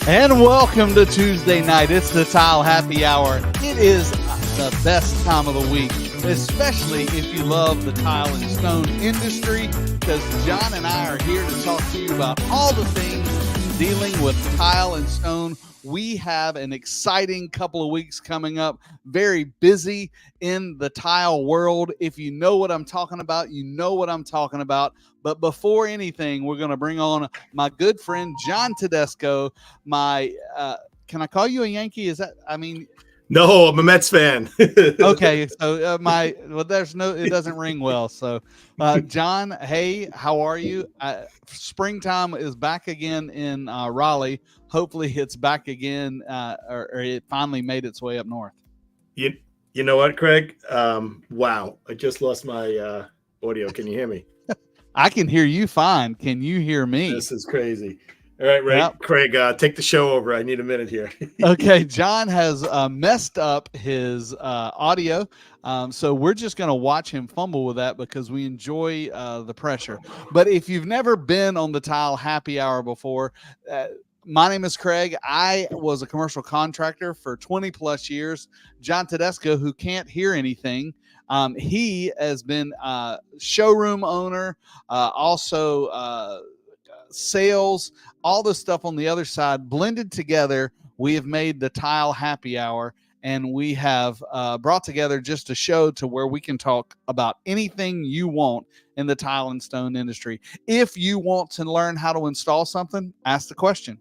And welcome to Tuesday night. It's the Tile Happy Hour. It is the best time of the week, especially if you love the tile and stone industry, because John and I are here to talk to you about all the things dealing with tile and stone. We have an exciting couple of weeks coming up, very busy in the tile world. If you know what I'm talking about, you know what I'm talking about. But before anything, we're going to bring on my good friend, John Tedesco. Can I call you a Yankee? No, I'm a Mets fan. Okay, so it doesn't ring well. So, John, hey, how are you? Springtime is back again in Raleigh. Hopefully, it's back again, or it finally made its way up north. You know what, Craig? Wow, I just lost my audio. Can you hear me? I can hear you fine. Can you hear me? This is crazy. All right, yep. Craig, take the show over. I need a minute here. Okay, John has messed up his audio, so we're just going to watch him fumble with that because we enjoy the pressure. But if you've never been on the Tile Happy Hour before, my name is Craig. I was a commercial contractor for 20 plus years. John Tedesco, who can't hear anything, he has been showroom owner, also sales, all the stuff on the other side blended together. We have made the Tile Happy Hour, and we have brought together just a show to where we can talk about anything you want in the tile and stone industry. If you want to learn how to install something, ask the question.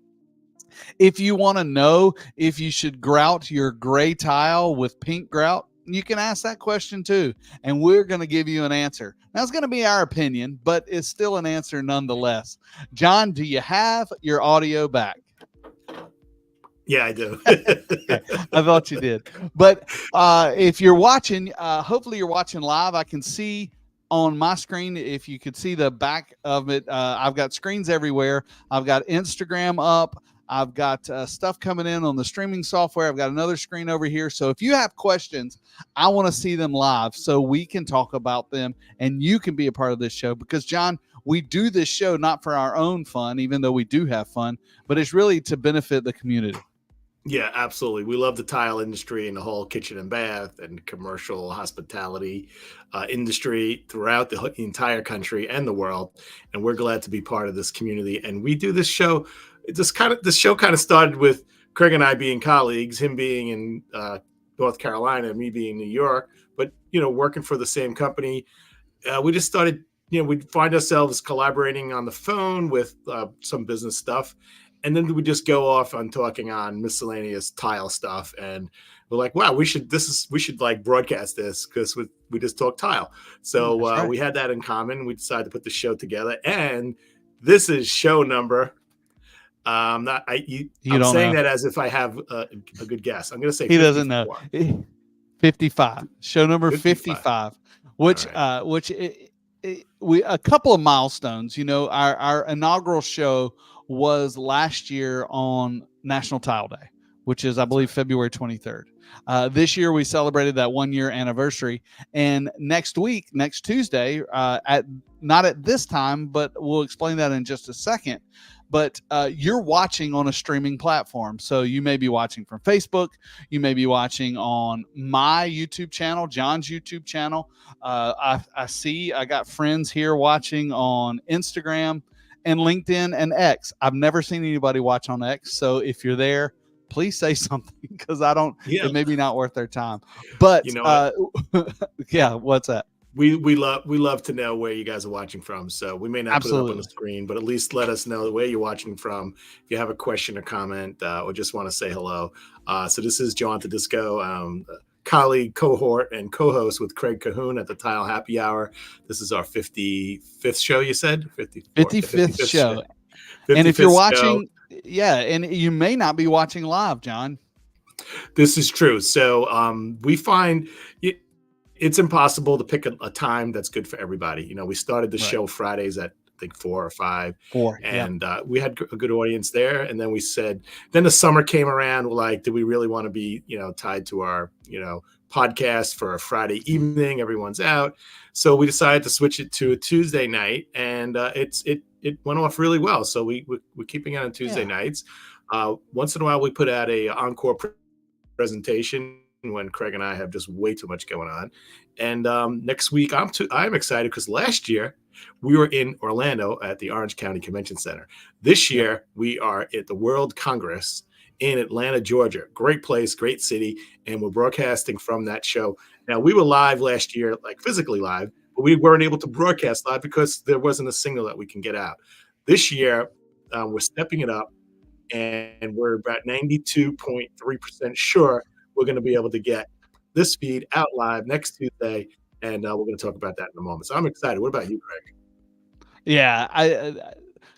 If you want to know if you should grout your gray tile with pink grout, you can ask that question too, and we're going to give you an answer. Now, it's going to be our opinion, but it's still an answer nonetheless. John, do you have your audio back? Yeah, I do. I thought you did. But if you're watching, hopefully you're watching live. I can see on my screen, if you could see the back of it, I've got screens everywhere. I've got Instagram up. I've got stuff coming in on the streaming software. I've got another screen over here. So if you have questions, I want to see them live so we can talk about them and you can be a part of this show. Because, John, we do this show not for our own fun, even though we do have fun, but it's really to benefit the community. Yeah, absolutely. We love the tile industry and the whole kitchen and bath and commercial hospitality industry throughout the entire country and the world. And we're glad to be part of this community. And we do this show. This show kind of started with Craig and I being colleagues, him being in North Carolina, me being in New York, but, working for the same company. We just started, we'd find ourselves collaborating on the phone with some business stuff. And then we just go off on talking on miscellaneous tile stuff. And we're like, wow, we should like broadcast this because we just talk tile. So right. We had that in common. We decided to put the show together. And this is show number. I'm saying that as if I have a good guess. I'm going to say he 54. Doesn't know. 55. Show number 55. Which right. We a couple of milestones. Our inaugural show was last year on National Tile Day, which is, I believe, February 23rd. This year we celebrated that 1 year anniversary, and next Tuesday, not at this time, but we'll explain that in just a second. But you're watching on a streaming platform. So you may be watching from Facebook. You may be watching on my YouTube channel, John's YouTube channel. I see I got friends here watching on Instagram and LinkedIn and X. I've never seen anybody watch on X. So if you're there, please say something because it may be not worth their time. But yeah, what's that? We love to know where you guys are watching from. So we may not put it up on the screen, but at least let us know where you're watching from. If you have a question or comment or just want to say hello. So this is John Tedesco, colleague, cohort, and co-host with Craig Cahoon at the Tile Happy Hour. This is our 55th show, you said? 55th show. And if you're watching, and you may not be watching live, John. This is true. So we find it's impossible to pick a time that's good for everybody. We started the show Fridays at I think 4 or 5. And we had a good audience there. And then we said, then the summer came around. We're like, do we really want to be, tied to our, podcast for a Friday evening? Everyone's out. So we decided to switch it to a Tuesday night, and it went off really well. So we're keeping it on Tuesday nights. Once in a while, we put out a encore presentation when Craig and I have just way too much going on. And next week, I'm excited because last year we were in Orlando at the Orange County Convention Center. This Yep. year we are at the World Congress in Atlanta, Georgia. Great place, great city, and we're broadcasting from that show. Now we were live last year, like physically live, but we weren't able to broadcast live because there wasn't a signal that we can get out. This year, we're stepping it up, and we're about 92.3% sure we're going to be able to get this feed out live next Tuesday, and we're going to talk about that in a moment. So I'm excited. What about you, Craig? Yeah,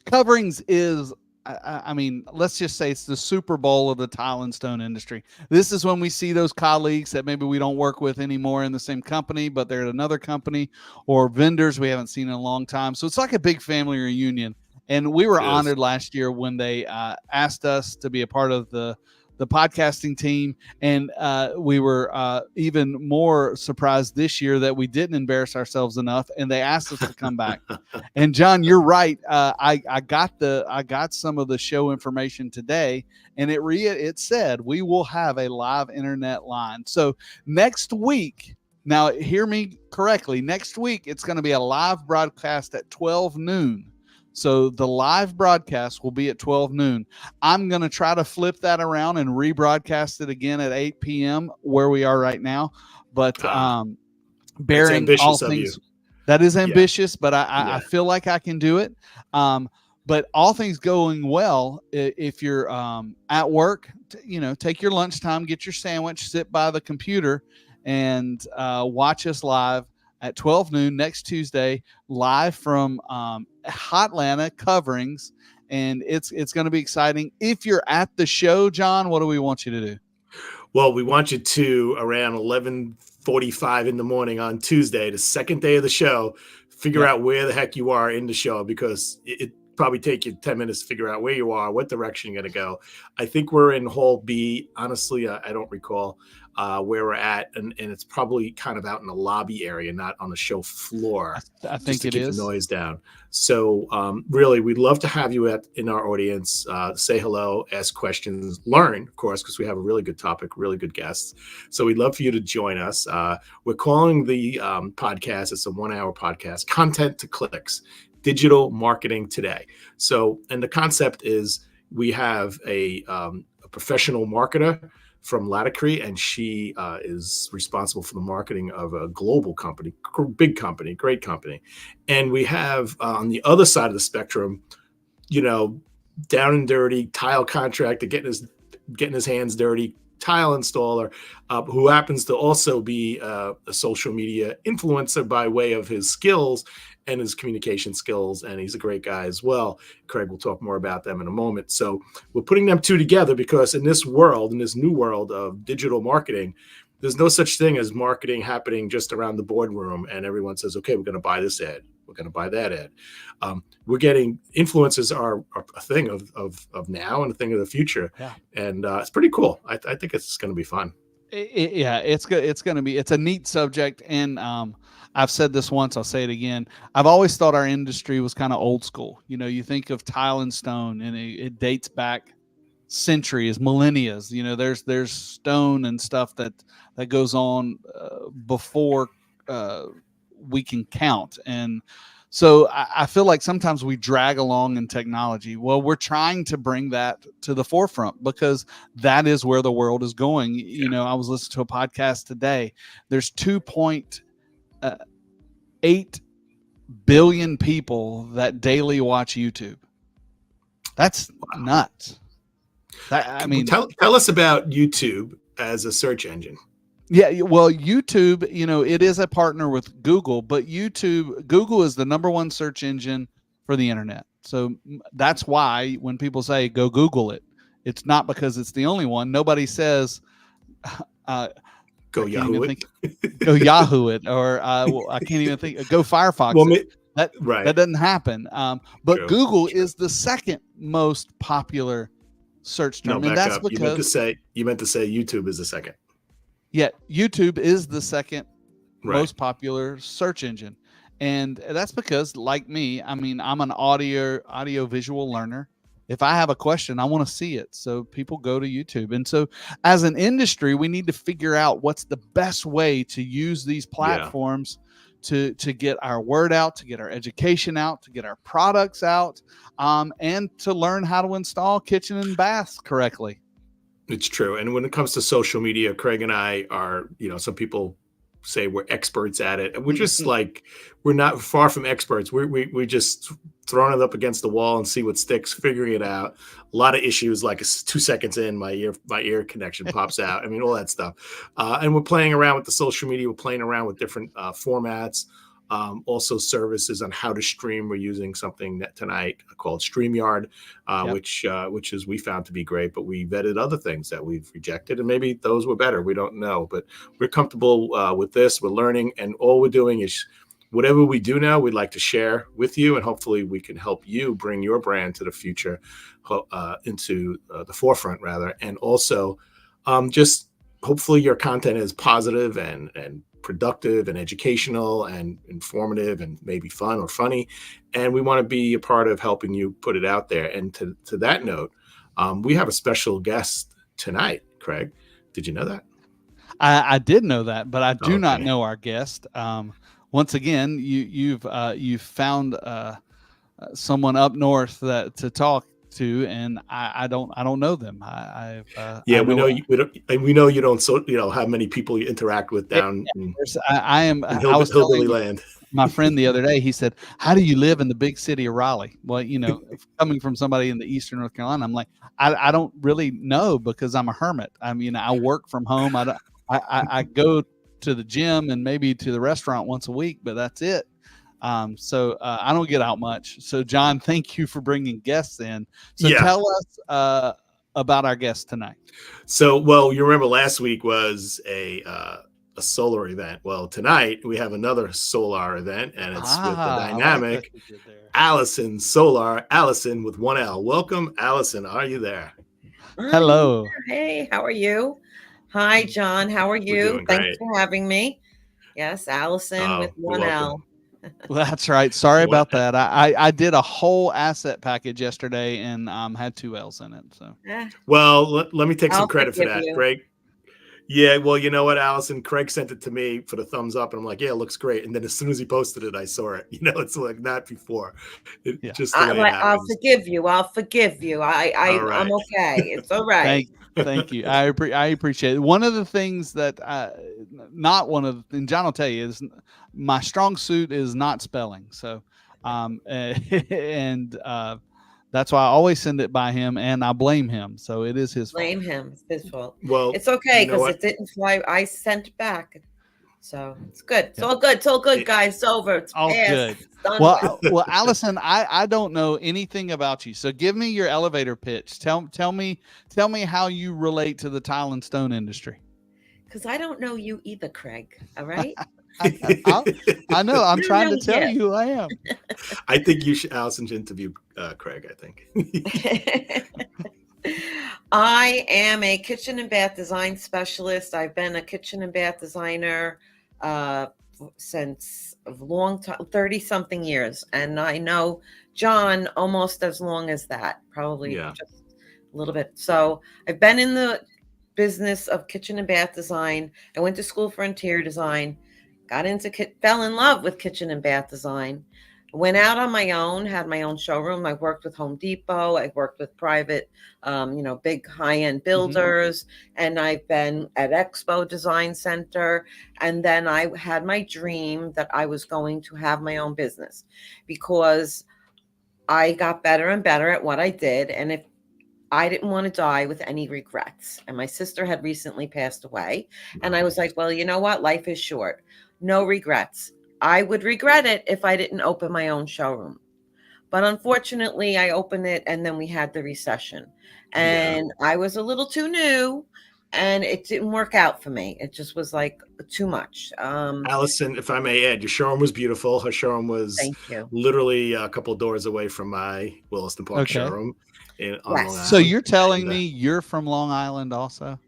coverings is. I mean, let's just say it's the Super Bowl of the tile and stone industry. This is when we see those colleagues that maybe we don't work with anymore in the same company, but they're at another company, or vendors we haven't seen in a long time. So it's like a big family reunion. And we were honored last year when they asked us to be a part of the podcasting team, and we were even more surprised this year that we didn't embarrass ourselves enough, and they asked us to come back. And John, you're right. I got some of the show information today, and it said we will have a live internet line. So next week, now hear me correctly, next week it's going to be a live broadcast at 12 noon. So the live broadcast will be at 12 noon. I'm going to try to flip that around and rebroadcast it again at 8 p.m. where we are right now. But bearing all things, that is ambitious, but I feel like I can do it. But all things going well, if you're at work, take your lunchtime, get your sandwich, sit by the computer, and watch us live at 12 noon next Tuesday, live from Hotlanta coverings. And it's going to be exciting. If you're at the show, John, what do we want you to do? Well, we want you to, around 11:45 in the morning on Tuesday, the second day of the show, figure out where the heck you are in the show, because it probably take you 10 minutes to figure out where you are, what direction you're going to go. I think we're in Hall B. Honestly, I don't recall where we're at, and it's probably kind of out in the lobby area, not on the show floor. I think to it keep is. the noise down. So really, we'd love to have you in our audience. Say hello, ask questions, learn, of course, because we have a really good topic, really good guests. So we'd love for you to join us. We're calling the podcast, it's a 1-hour podcast, Content to Clicks, Digital Marketing Today. So, and the concept is we have a professional marketer from Laticrete, and she is responsible for the marketing of a global company, big company, great company. And we have on the other side of the spectrum, down and dirty tile contractor getting his hands dirty, tile installer, who happens to also be a social media influencer by way of his skills and his communication skills, and he's a great guy as well. Craig will talk more about them in a moment. So we're putting them two together because in this new world of digital marketing, there's no such thing as marketing happening just around the boardroom and everyone says, okay, we're going to buy this ad, we're going to buy that ad. We're getting influencers are a thing of now and a thing of the future. Yeah. And it's pretty cool. I think it's going to be fun. It's going to be, it's a neat subject. And I've said this once, I'll say it again. I've always thought our industry was kind of old school. You think of tile and stone, and it dates back centuries, millennia. There's stone and stuff that goes on before we can count. And so I feel like sometimes we drag along in technology. Well, we're trying to bring that to the forefront because that is where the world is going. I was listening to a podcast today. There's 2.8 billion people that daily watch YouTube. That's nuts. Tell us about YouTube as a search engine. Yeah, well, YouTube, it is a partner with Google, but Google is the number one search engine for the internet. So that's why when people say go Google it, it's not because it's the only one. Nobody says go Yahoo it. Go Yahoo it, or I can't even think. Go Firefox. Well, that doesn't happen. But true, Google is the second most popular search term, and that's because you meant to say YouTube is the second. Yeah, YouTube is the second most popular search engine. And that's because, like me, I'm an audio visual learner. if I have a question, I want to see it. So people go to YouTube. And so as an industry, we need to figure out what's the best way to use these platforms to get our word out, to get our education out, to get our products out, and to learn how to install kitchen and baths correctly. It's true. And when it comes to social media, Craig and I are, some people say we're experts at it. And we're just like, we're not far from experts. We just throwing it up against the wall and see what sticks, figuring it out. A lot of issues, like 2 seconds in, my ear connection pops out. I mean, all that stuff. And we're playing around with the social media. We're playing around with different formats. Also services on how to stream. We're using something tonight called StreamYard, which is we found to be great, but we vetted other things that we've rejected, and maybe those were better. We don't know, but we're comfortable with this. We're learning, and all we're doing is whatever we do now, we'd like to share with you, and hopefully we can help you bring your brand to the future, into the forefront rather, and also just hopefully your content is positive and productive and educational and informative and maybe fun or funny. And we want to be a part of helping you put it out there. And to that note, we have a special guest tonight, Craig. Did you know that? I did know that, but I do not know our guest. Once again, you've found someone up north to talk to, and I don't know them. We know you don't have many people you interact with down. I was hillbilly land. My friend the other day, he said, "How do you live in the big city of Raleigh?" Well, coming from somebody in the Eastern North Carolina, I'm like, I don't really know, because I'm a hermit. I mean, I work from home. I go to the gym and maybe to the restaurant once a week, but that's it. So I don't get out much. So John, thank you for bringing guests in. So tell us about our guest tonight. So, well, you remember last week was a solar event. Well, tonight we have another solar event, and it's with the dynamic Alison Solar. Alison with 1 L. Welcome, Alison. Are you there? Hello. Hey, how are you? Hi, John. How are you? Thanks for having me. Yes, Alison with 1 L. Well, that's right. Sorry about that. I did a whole asset package yesterday and had 2 L's in it. So, well, let me take some credit for that, Greg. Yeah, well, you know what, Alison? Craig sent it to me for the thumbs up, and I'm like, yeah, it looks great. And then as soon as he posted it, I saw it. It's like not before. Just the way it happens. I'll forgive you. I'm okay. It's all right. Thank you. I appreciate it. One of the things that and John will tell you, is my strong suit is not spelling. So, that's why I always send it by him, and I blame him. So it is his fault. Blame him. It's his fault. Well, it's okay, because it didn't fly. I sent back. So it's good. It's all good. It's all good, guys. It's over. It's all past. good. It's done well, Alison, I don't know anything about you. So give me your elevator pitch. Tell me how you relate to the tile and stone industry. Because I don't know you either, Craig. All right. I know. I'm trying to tell you who I am. I think Alison should interview Craig, I think. I am a kitchen and bath design specialist. I've been a kitchen and bath designer since a long time, 30-something years. And I know John almost as long as that, probably just a little bit. So I've been in the business of kitchen and bath design. I went to school for interior design. Fell in love with kitchen and bath design, went out on my own, had my own showroom. I worked with Home Depot. I worked with private, big high-end builders. And I've been at Expo Design Center. And then I had my dream that I was going to have my own business, because I got better and better at what I did. And if I didn't want to die with any regrets. And my sister had recently passed away. And I was like, well, you know what? Life is short. No regrets. I would regret it if I didn't open my own showroom. But unfortunately, I opened it, and then we had the recession. And I was a little too new, and it didn't work out for me. It just was like too much. Alison, if I may add, your showroom was beautiful. Her showroom was literally a couple of doors away from my Williston Park showroom. On Long Island. So you're telling me you're from Long Island also?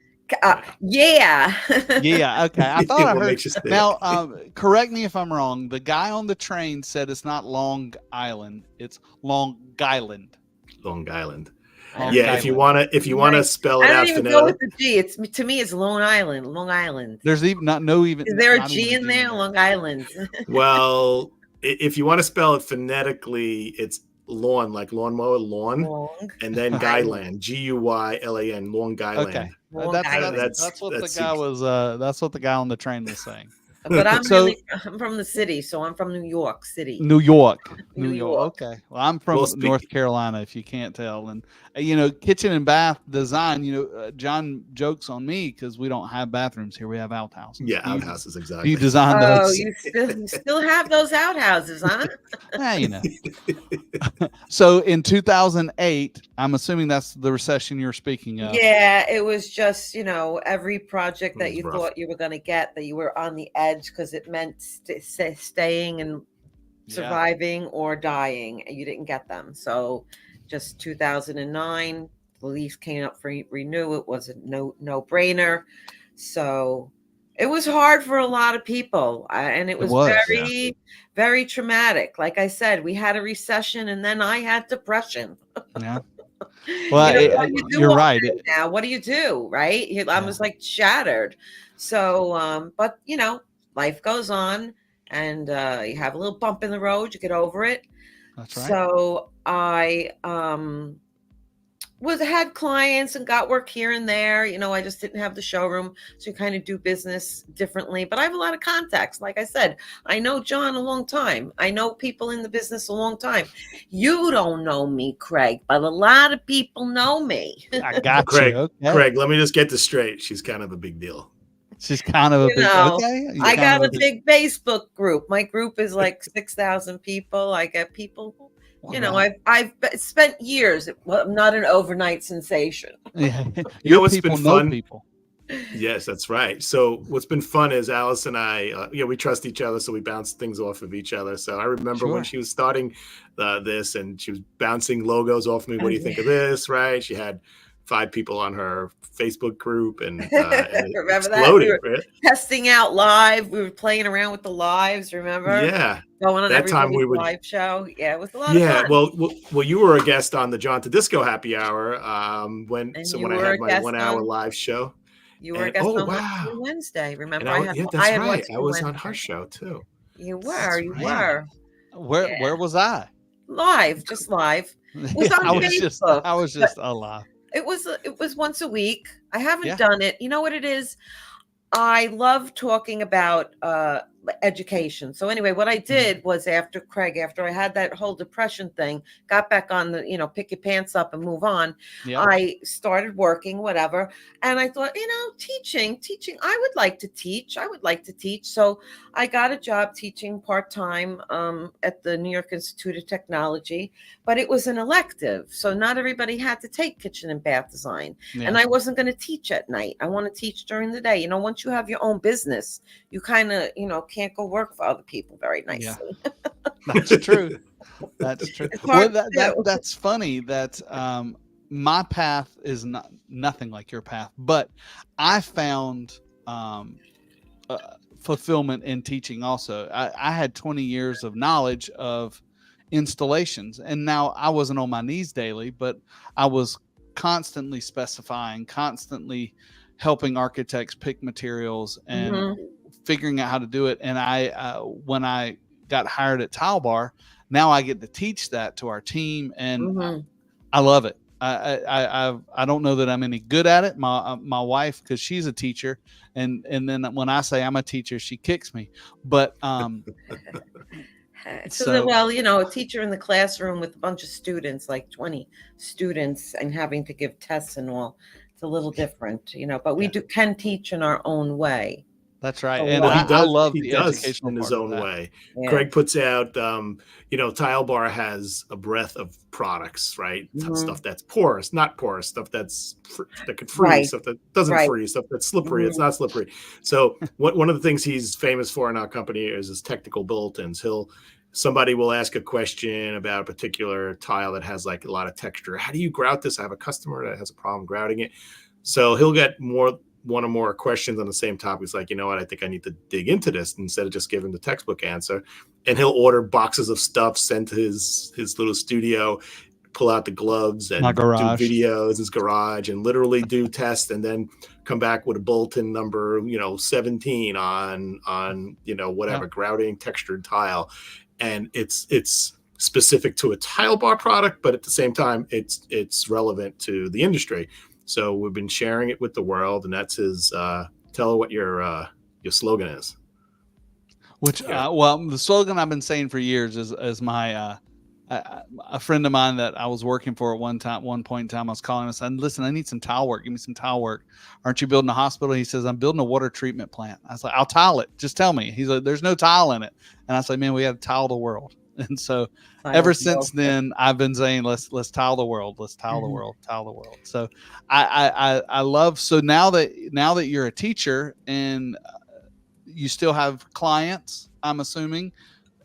Yeah. Yeah. Okay. I thought I heard. Now, correct me if I'm wrong. The guy on the train said it's not Long Island; it's Long Island. Long Island. Long Yeah, if you want to spell it I out don't even go with phonetically, the G. It's to me, it's Long Island. Long Island. There's even Is there a not G even in there? Long Island. well, if you want to spell it phonetically, it's lawn, like lawnmower, lawn, Long and then Island. Guyland, Guylan, Long Okay, Island. Long that's Island. that's what the guy was. That's what the guy on the train was saying. But I'm So I'm from the city, so I'm from New York City. New York, New New York. York. Okay, well, I'm Well, from North Carolina, if you can't tell. And kitchen and bath design. John jokes on me because we don't have bathrooms here. We have outhouses. yeah, outhouses, Do exactly. you design Oh, those? you still have those outhouses, huh? So in 2008, I'm assuming that's the recession you're speaking of. Yeah, it was just, every project that was you rough. thought you were going to get, that you were on the edge because it meant staying and surviving or dying, and you didn't get them. So just 2009, the lease came up for renew. It was a no-brainer. So it was hard for a lot of people, and it was very, very traumatic. Like I said, we had a recession, and then I had depression. Yeah. Well, you're right. Now, what do you do? Right? I was like shattered. So, but life goes on, and you have a little bump in the road. You get over it. That's right. So I had clients and got work here and there. I just didn't have the showroom, so you kind of do business differently. But I have a lot of contacts. Like I said, I know John a long time. I know people in the business a long time. You don't know me, Craig, but a lot of people know me. I got Craig. you. Okay. Craig, let me just get this straight. She's kind of a big deal. She's kind of a big. Okay. I got a big Facebook group. My group is like 6,000 people. I get people. I've spent years. Well, I'm not an overnight sensation. Yeah. What's people been know fun? People. Yes, that's right. So what's been fun is Alice and I, we trust each other, so we bounce things off of each other. So I remember when she was starting this, and she was bouncing logos off me. What do you think of this? Right? She had 5 people on her Facebook group, and it remember exploded. that? We were testing out live. We were playing around with the lives. Remember? Yeah. Going on that time we would live show. Yeah, it was a lot of fun. Well, you were a guest on the John to Disco Happy Hour when I had my 1 hour live show. You were a guest on Wednesday. Remember? That's right. I was on her show too. You were. You were. Where was I? Live, just live. It was on Facebook. I was just alive. It was once a week. I haven't done it. You know what it is? I love talking about education. So anyway, what I did was after I had that whole depression thing, got back on the, pick your pants up and move on. Yeah. I started working, whatever. And I thought, teaching, I would like to teach. So I got a job teaching part-time at the New York Institute of Technology, but it was an elective. So not everybody had to take kitchen and bath design. Yeah. And I wasn't going to teach at night. I want to teach during the day. Once you have your own business, you kind of, can't go work for other people very nicely. Yeah. That's true. That's true. Well, that's funny that my path is nothing like your path, but I found fulfillment in teaching also. I had 20 years of knowledge of installations, and now I wasn't on my knees daily, but I was constantly specifying, constantly helping architects pick materials and figuring out how to do it. And when I got hired at Tile Bar, now I get to teach that to our team, and I love it. I don't know that I'm any good at it. My wife, because she's a teacher, and then when I say I'm a teacher, she kicks me. But a teacher in the classroom with a bunch of students, like 20 students, and having to give tests and all, it's a little different, but we can teach in our own way. That's right. And I love the educational in his own way. Yeah. Craig puts out, Tile Bar has a breadth of products, right? Stuff that's porous, not porous, stuff that could freeze, stuff that doesn't freeze, stuff that's slippery, it's not slippery. So one of the things he's famous for in our company is his technical bulletins. Somebody will ask a question about a particular tile that has like a lot of texture. How do you grout this? I have a customer that has a problem grouting it. So he'll get one or more questions on the same topic. It's like, you know what, I think I need to dig into this instead of just giving the textbook answer. And he'll order boxes of stuff sent to his little studio, pull out the gloves and do videos, his garage, and literally do tests, and then come back with a bulletin number, 17 on whatever grouting textured tile, and it's specific to a tile bar product, but at the same time, it's relevant to the industry. So we've been sharing it with the world, and that's his. Tell her what your slogan is. Which well, the slogan I've been saying for years is my a friend of mine that I was working for at one point in time, I was calling and said, listen, I need some tile work. Give me some tile work. Aren't you building a hospital? He says, I'm building a water treatment plant. I was like, I'll tile it. Just tell me. He's like, there's no tile in it. And I was like, man, we got to tile the world. And so ever since then, I've been saying, let's tile the world. Let's tile the world, tile the world. So I love, so now that you're a teacher and you still have clients, I'm assuming.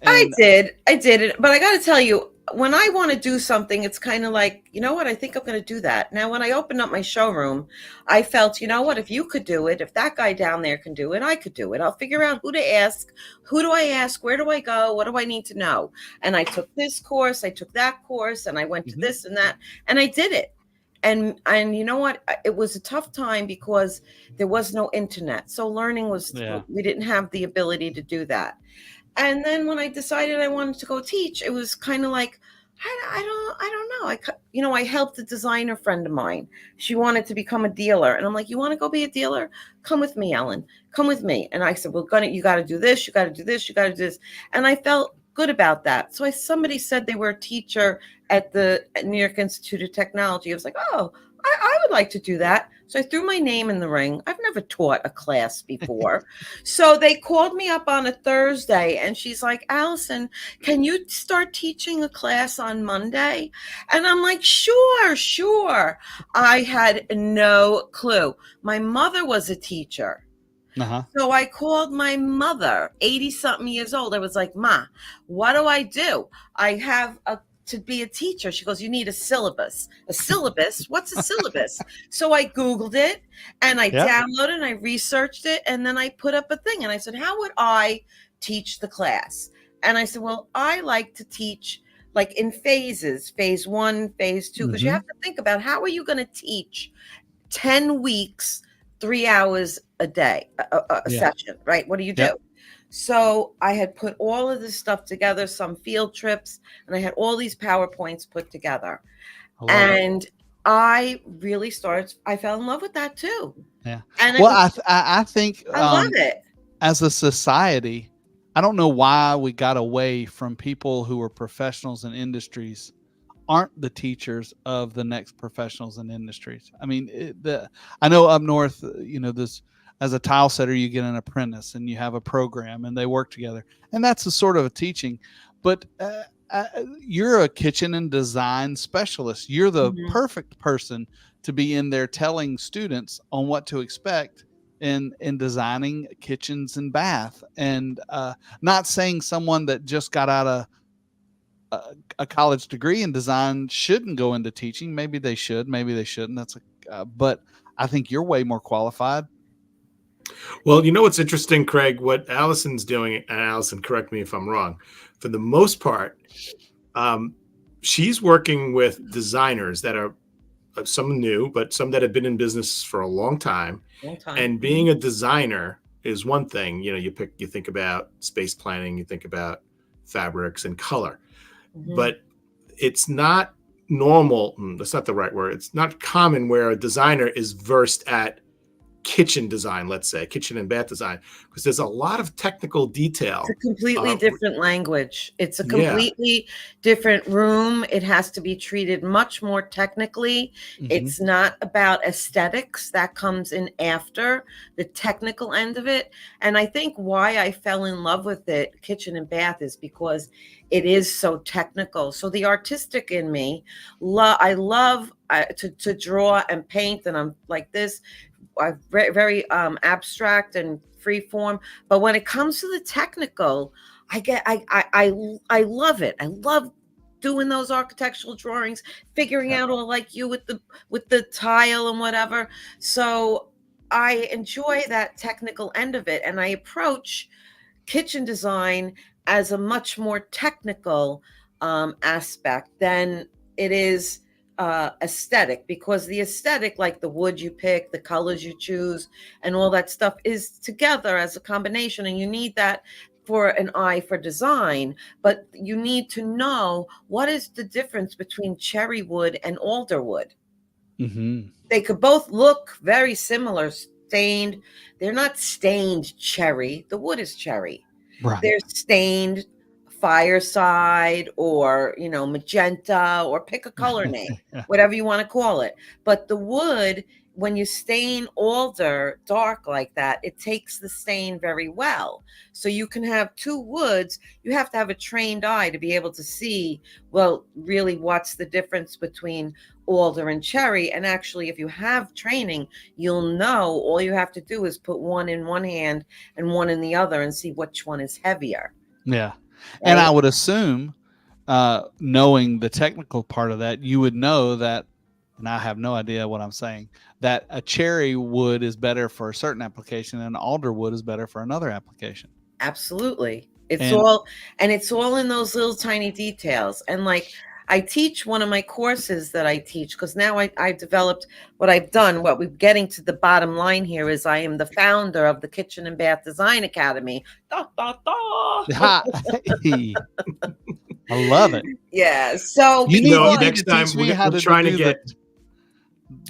And I did it, but I got to tell you, when I want to do something, it's kind of like, you know what, I think I'm going to do that. Now, when I opened up my showroom, I felt, you know what, if you could do it, if that guy down there can do it, I could do it. I'll figure out who to ask. Who do I ask? Where do I go? What do I need to know? And I took this course, I took that course, and I went to this and that, and I did it. And you know what? It was a tough time because there was no internet. So learning was, we didn't have the ability to do that. And then when I decided I wanted to go teach, it was kind of like, I don't know. I helped a designer friend of mine. She wanted to become a dealer. And I'm like, you want to go be a dealer? Come with me, Ellen. Come with me. And I said, well, you got to do this. You got to do this. You got to do this. And I felt good about that. So somebody said they were a teacher at the New York Institute of Technology. I was like, oh, I would like to do that. So I threw my name in the ring. I've never taught a class before. So they called me up on a Thursday and she's like, Alison, can you start teaching a class on Monday? And I'm like, sure. I had no clue. My mother was a teacher. So I called my mother, 80-something years old. I was like, Ma, what do I do? I have to be a teacher. She goes, you need a syllabus. A syllabus? What's a syllabus? So I Googled it and I downloaded and I researched it. And then I put up a thing and I said, how would I teach the class? And I said, well, I like to teach like in phases, phase 1, phase 2, because you have to think about how are you going to teach 10 weeks, 3 hours a day, a session, right? What do you do? So I had put all of this stuff together, some field trips, and I had all these PowerPoints put together. And I really I fell in love with that too. Yeah. And well, I think I love it. As a society, I don't know why we got away from people who are professionals in industries aren't the teachers of the next professionals in industries. I mean, I know up north, as a tile setter, you get an apprentice and you have a program and they work together. And that's a sort of a teaching. But you're a kitchen and design specialist. You're the perfect person to be in there telling students on what to expect in designing kitchens and bath. And not saying someone that just got out of a college degree in design shouldn't go into teaching. Maybe they should, maybe they shouldn't. But I think you're way more qualified. Well, you know what's interesting, Craig? What Alison's doing, and Alison, correct me if I'm wrong, for the most part, she's working with designers that are some new, but some that have been in business for a long time. And being a designer is one thing. You think about space planning, you think about fabrics and color, but it's not normal. That's not the right word. It's not common where a designer is versed at kitchen design, let's say kitchen and bath design, because there's a lot of technical detail. It's a completely different language. It's a completely different room. It has to be treated much more technically. It's not about aesthetics. That comes in after the technical end of it. And I think why I fell in love with it, kitchen and bath, is because it is so technical. So the artistic in me, I love to draw and paint, and I'm like this. I'm very abstract and free form, but when it comes to the technical, I love it. I love doing those architectural drawings, figuring out all like you with the tile and whatever. So I enjoy that technical end of it, and I approach kitchen design as a much more technical aspect than it is aesthetic, because the aesthetic, like the wood you pick, the colors you choose, and all that stuff is together as a combination, and you need that for an eye for design. But you need to know what is the difference between cherry wood and alder wood. Mm-hmm. They could both look very similar, stained. They're not stained cherry. The wood is cherry. Right. They're stained fireside, or magenta, or pick a color name, whatever you want to call it. But the wood, when you stain alder dark like that, it takes the stain very well. So you can have two woods. You have to have a trained eye to be able to see, well, really what's the difference between alder and cherry. And actually, if you have training, you'll know. All you have to do is put one in one hand and one in the other and see which one is heavier. Yeah. And I would assume, knowing the technical part of that, you would know that, and I have no idea what I'm saying, that a cherry wood is better for a certain application and alder wood is better for another application. Absolutely. It's all in those little tiny details. And like, I teach one of my courses that I teach, because now I developed what I've done. What we're getting to the bottom line here is I am the founder of the Kitchen and Bath Design Academy. Da, da, da. I love it. Yeah. So you need next to time teach me how to trying to get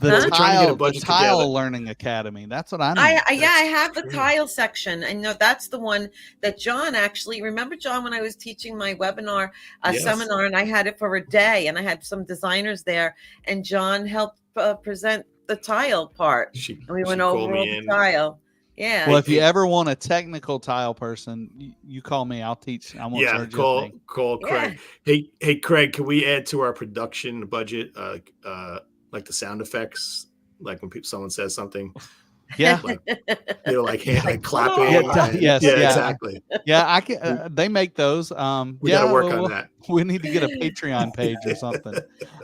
the tile together. learning academy. That's what I need. I have the tile section. I know that's the one that John actually, remember John, when I was teaching my webinar, seminar, and I had it for a day, and I had some designers there, and John helped present the tile part. And we went over all the tile. Yeah. Well, if you ever want a technical tile person, you call me. I'll teach. I won't charge you. Call Craig. Yeah. Hey, Craig, can we add to our production budget, like the sound effects, like when someone says something? Yeah. Like clapping. Yes. Yeah, exactly. Yeah, I can. They make those. We got to work on that. We need to get a Patreon page or something.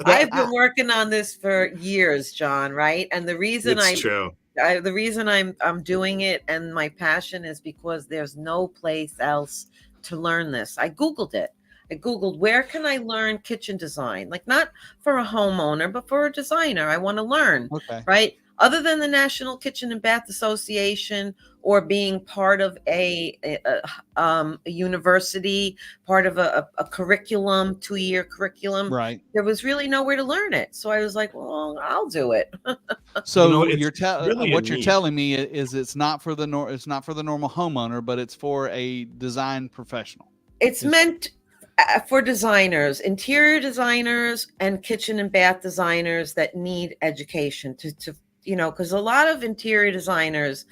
I've been working on this for years, John. Right, and the reason the reason I'm doing it, and my passion, is because there's no place else to learn this. I Googled it. I Googled, where can I learn kitchen design? Like, not for a homeowner, but for a designer. I want to learn, right? Other than the National Kitchen and Bath Association, or being part of a university, part of a curriculum, 2-year curriculum. Right. There was really nowhere to learn it. So I was like, well, I'll do it. So what you're telling me is it's not for the normal homeowner, but it's for a design professional. It's meant for designers, interior designers, and kitchen and bath designers that need education to because a lot of interior designers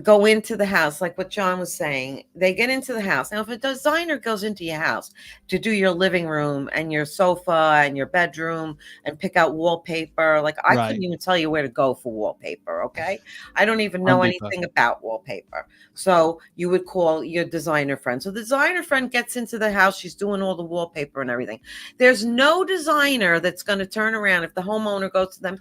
go into the house, like what John was saying. They get into the house. Now, if a designer goes into your house to do your living room and your sofa and your bedroom and pick out wallpaper, like I couldn't even tell you where to go for wallpaper, okay? I don't even know anything about wallpaper. So you would call your designer friend. So the designer friend gets into the house. She's doing all the wallpaper and everything. There's no designer that's going to turn around if the homeowner goes to them,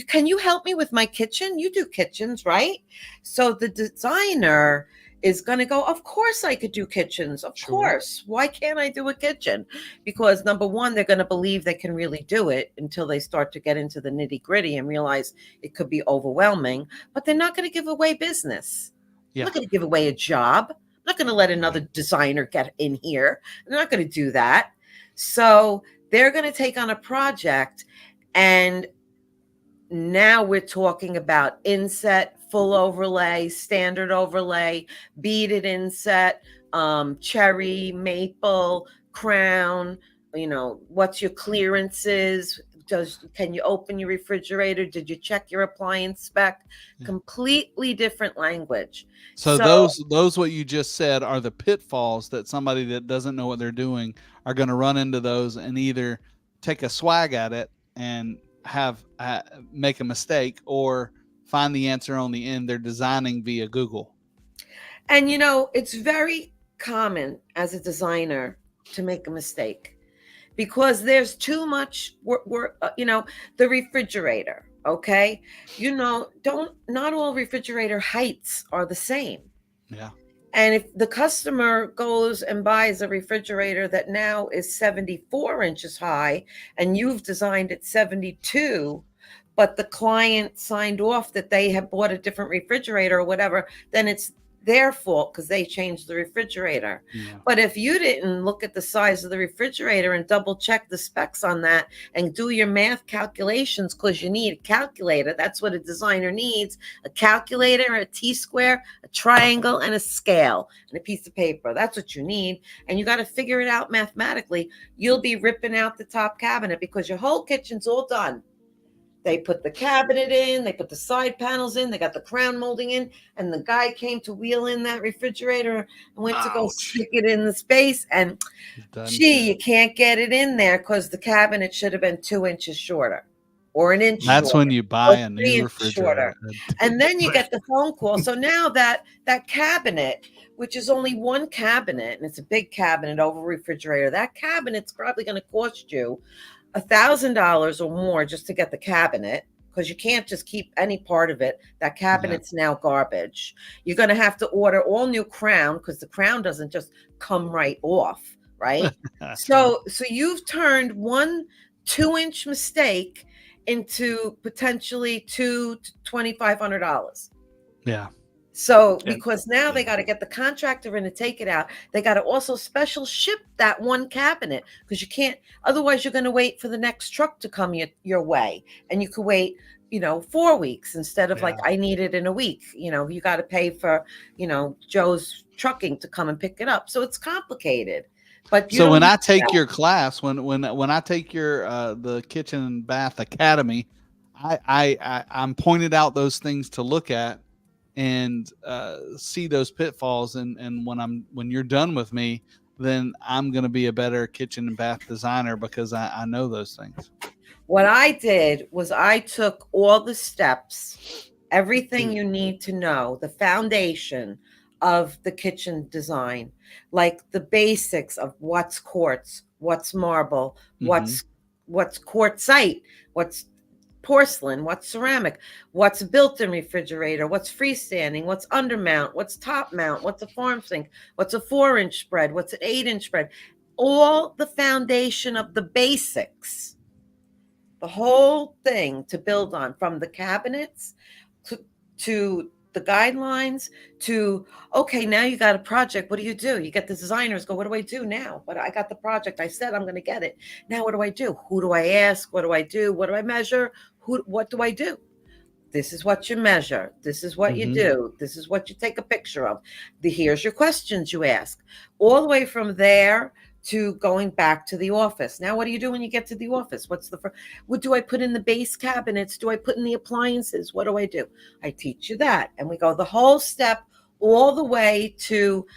can you help me with my kitchen? You do kitchens, right? So the designer is going to go, of course I could do kitchens. Of course. Why can't I do a kitchen? Because number one, they're going to believe they can really do it until they start to get into the nitty gritty and realize it could be overwhelming, but they're not going to give away business. Yeah. I'm not going to give away a job. I'm not going to let another designer get in here. They're not going to do that. So they're going to take on a project, and now we're talking in-set, inset, full overlay, standard overlay, beaded inset, cherry, maple, crown, what's your clearances? Can you open your refrigerator? Did you check your appliance spec? Yeah. Completely different language. So those what you just said are the pitfalls that somebody that doesn't know what they're doing are going to run into those and either take a swag at it and make a mistake, or find the answer on the end. They're designing via Google. And it's very common as a designer to make a mistake, because there's too much work, the refrigerator. Okay. Not all refrigerator heights are the same. Yeah. And if the customer goes and buys a refrigerator that now is 74 inches high and you've designed it 72, but the client signed off that they have bought a different refrigerator or whatever, then it's their fault because they changed the refrigerator. Yeah. But if you didn't look at the size of the refrigerator and double check the specs on that and do your math calculations, because you need a calculator, that's what a designer needs: a calculator, a T-square, a triangle, and a scale, and a piece of paper. That's what you need. And you got to figure it out mathematically. You'll be ripping out the top cabinet because your whole kitchen's all done. They put the cabinet in, they put the side panels in, they got the crown molding in, and the guy came to wheel in that refrigerator and went to go stick it in the space. And you can't get it in there because the cabinet should have been 2 inches shorter or an inch. That's shorter, when you buy a new refrigerator. And then you get the phone call. So now that cabinet, which is only one cabinet, and it's a big cabinet over a refrigerator, that cabinet's probably going to cost you $1,000 or more just to get the cabinet, because you can't just keep any part of it. That cabinet's now garbage. You're going to have to order all new crown because the crown doesn't just come right off, right? So you've turned 1 2-inch mistake into potentially $2,000 to $2,500. Yeah. So because now they got to get the contractor in to take it out. They got to also special ship that one cabinet, because you can't, otherwise you're going to wait for the next truck to come your way. And you could wait, 4 weeks instead of like, I need it in a week. You got to pay for, Joe's trucking to come and pick it up. So it's complicated. But so when I take your class, when I take your the Kitchen and Bath Academy, I'm pointed out those things to look at and see those pitfalls, and when you're done with me, then I'm going to be a better kitchen and bath designer because I know those things. What I did was I took all the steps, everything you need to know, the foundation of the kitchen design, like the basics of what's quartz, what's marble, what's quartzite, what's porcelain, what's ceramic, what's built-in refrigerator, what's freestanding, what's undermount, what's top mount, what's a farm sink, what's a 4-inch spread, what's an 8-inch spread, all the foundation of the basics, the whole thing to build on, from the cabinets to the guidelines to, okay, now you got a project. What do? You get the designers go, what do I do now? But I got the project. I said I'm going to get it. Now what do I do? Who do I ask? What do I do? What do I measure? What do I do? This is what you measure. This is what you do. This is what you take a picture of. Here's your questions you ask. All the way from there to going back to the office. Now, what do you do when you get to the office? What do I put in the base cabinets? Do I put in the appliances? What do? I teach you that. And we go the whole step all the way to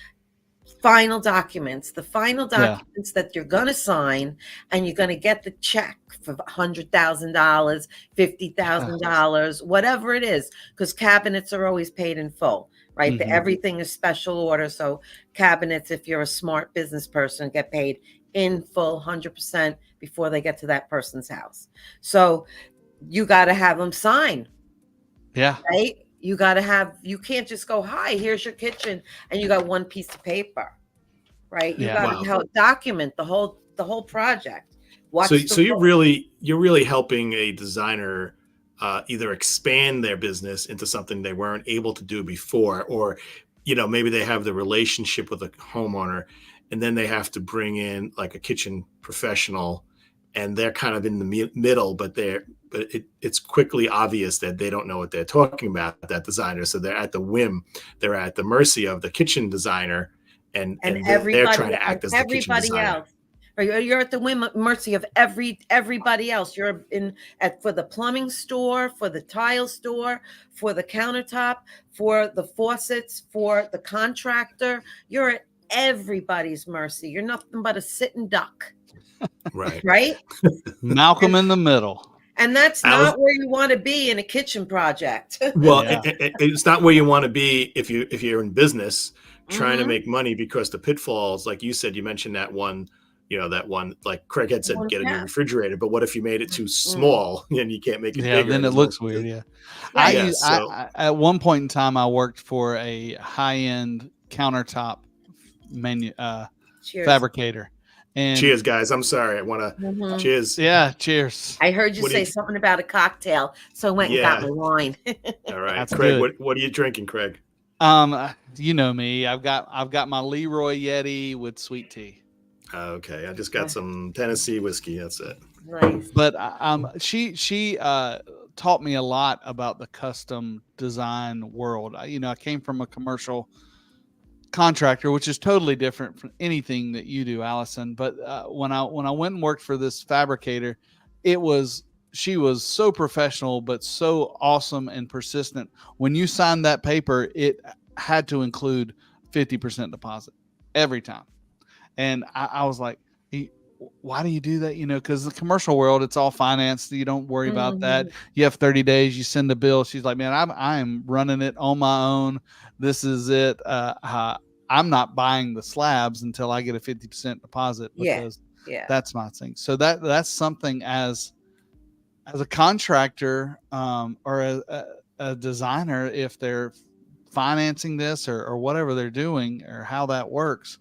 final documents, the final documents that you're going to sign, and you're going to get the check for $100,000, $50,000, whatever it is, because cabinets are always paid in full. Right. Everything is special order. So cabinets, if you're a smart business person, get paid in full 100% before they get to that person's house. So you got to have them sign. Yeah. Right. You can't just go, hi, here's your kitchen, and you got one piece of paper. Right. You got to document the whole project. So you're really helping a designer either expand their business into something they weren't able to do before, or, maybe they have the relationship with a homeowner and then they have to bring in like a kitchen professional, and they're kind of in the middle, but it's quickly obvious that they don't know what they're talking about, that designer. So they're at the mercy of the kitchen designer, and they're trying to act as the kitchen designer. You're at the mercy of everybody else. You're for the plumbing store, for the tile store, for the countertop, for the faucets, for the contractor. You're at everybody's mercy. You're nothing but a sitting duck. Right? Malcolm in the middle. And that's not where you want to be in a kitchen project. Well, it's not where you want to be if you're in business trying to make money, because the pitfalls, like you said, you mentioned that one. Like Craig had said, get a new refrigerator. But what if you made it too small and you can't make it bigger? Then it looks weird. I at one point in time, I worked for a high-end countertop Cheers. fabricator. And cheers, guys. I'm sorry. I want to cheers. Yeah, cheers. I heard you say something about a cocktail, so I went and got my wine. All right, That's Craig. good. What are you drinking, Craig? You know me. I've got my Leroy Yeti with sweet tea. Okay, I just got some Tennessee whiskey. That's it. Nice. But she taught me a lot about the custom design world. I came from a commercial contractor, which is totally different from anything that you do, Allison. But when I went and worked for this fabricator, she was so professional, but so awesome and persistent. When you signed that paper, it had to include 50% deposit every time. And I was like, why do you do that? Because the commercial world, it's all financed. You don't worry about that. You have 30 days, you send a bill. She's like, man, I'm running it on my own. This is it. I'm not buying the slabs until I get a 50% deposit because that's my thing. So that's something as a contractor or a designer, if they're financing this or whatever they're doing or how that works,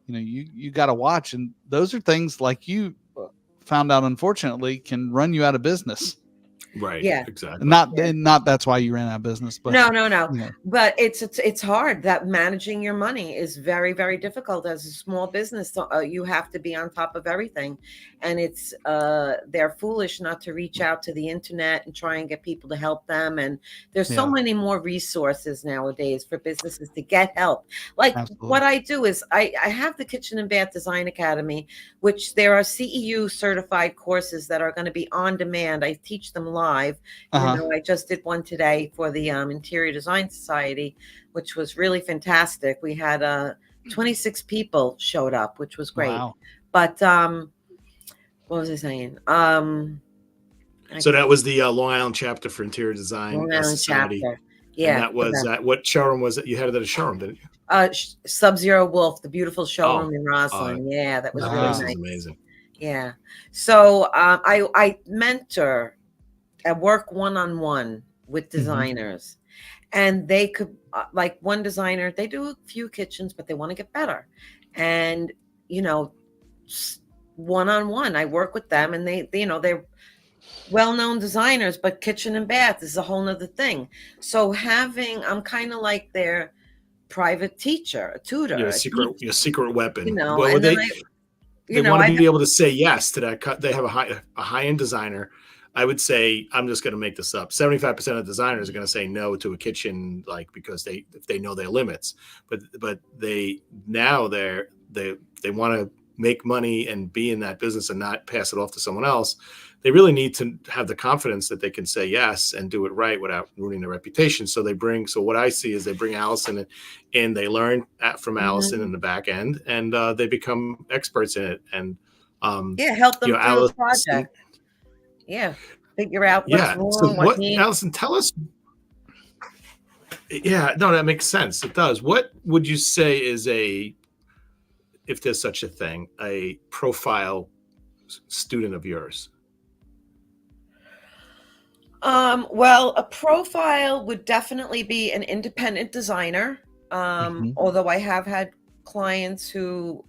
you got to watch. And those are things like you found out, unfortunately, can run you out of business. Right. Yeah. Exactly. Not that's why you ran out of business. But no. But it's hard. That managing your money is very, very difficult as a small business. So, you have to be on top of everything, and it's they're foolish not to reach out to the internet and try and get people to help them. And there's so many more resources nowadays for businesses to get help. Like Absolutely. What I do is I have the Kitchen and Bath Design Academy, which there are CEU certified courses that are going to be on demand. I teach them live. I just did one today for the Interior Design Society, which was really fantastic. We had 26 people showed up, which was great. Wow. But what was I saying? So that was the Long Island chapter for Interior Design Long Island Society. chapter. Yeah. And that was what showroom was it? You had it at a showroom, didn't you? Sub-Zero Wolf, the beautiful showroom in Roslyn. That was really nice. Amazing. Yeah. So I mentor. I work one-on-one with designers, and they could, like one designer, they do a few kitchens, but they want to get better. And, one-on-one, I work with them, and they're well-known designers, but kitchen and bath is a whole nother thing. So I'm kind of like their private teacher, a tutor. Your secret weapon. Well, they want to be able to say yes to that. They have a high-end designer. I would say, I'm just going to make this up, 75% of designers are going to say no to a kitchen, because if they know their limits. But they want to make money and be in that business and not pass it off to someone else. They really need to have the confidence that they can say yes and do it right without ruining their reputation. So what I see is they bring Allison in, they learn from Allison in the back end, and they become experts in it. And help them through the project. Yeah, figure out what's wrong. So Allison, tell us. Yeah, no, that makes sense. It does. What would you say is if there's such a thing, a profile student of yours? Well, a profile would definitely be an independent designer. Although I have had clients who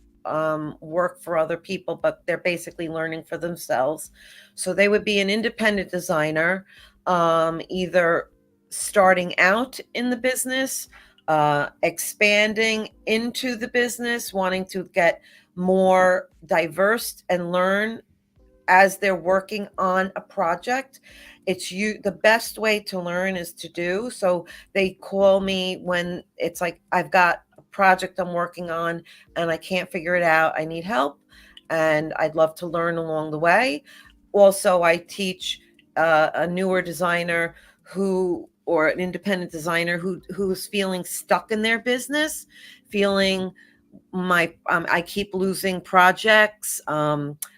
work for other people, but they're basically learning for themselves. So they would be an independent designer, either starting out in the business, expanding into the business, wanting to get more diverse and learn as they're working on a project. The best way to learn is to do. So they call me when it's like, I've got a project I'm working on and I can't figure it out. I need help and I'd love to learn along the way. Also, I teach a newer designer or an independent designer who's feeling stuck in their business, feeling I keep losing projects.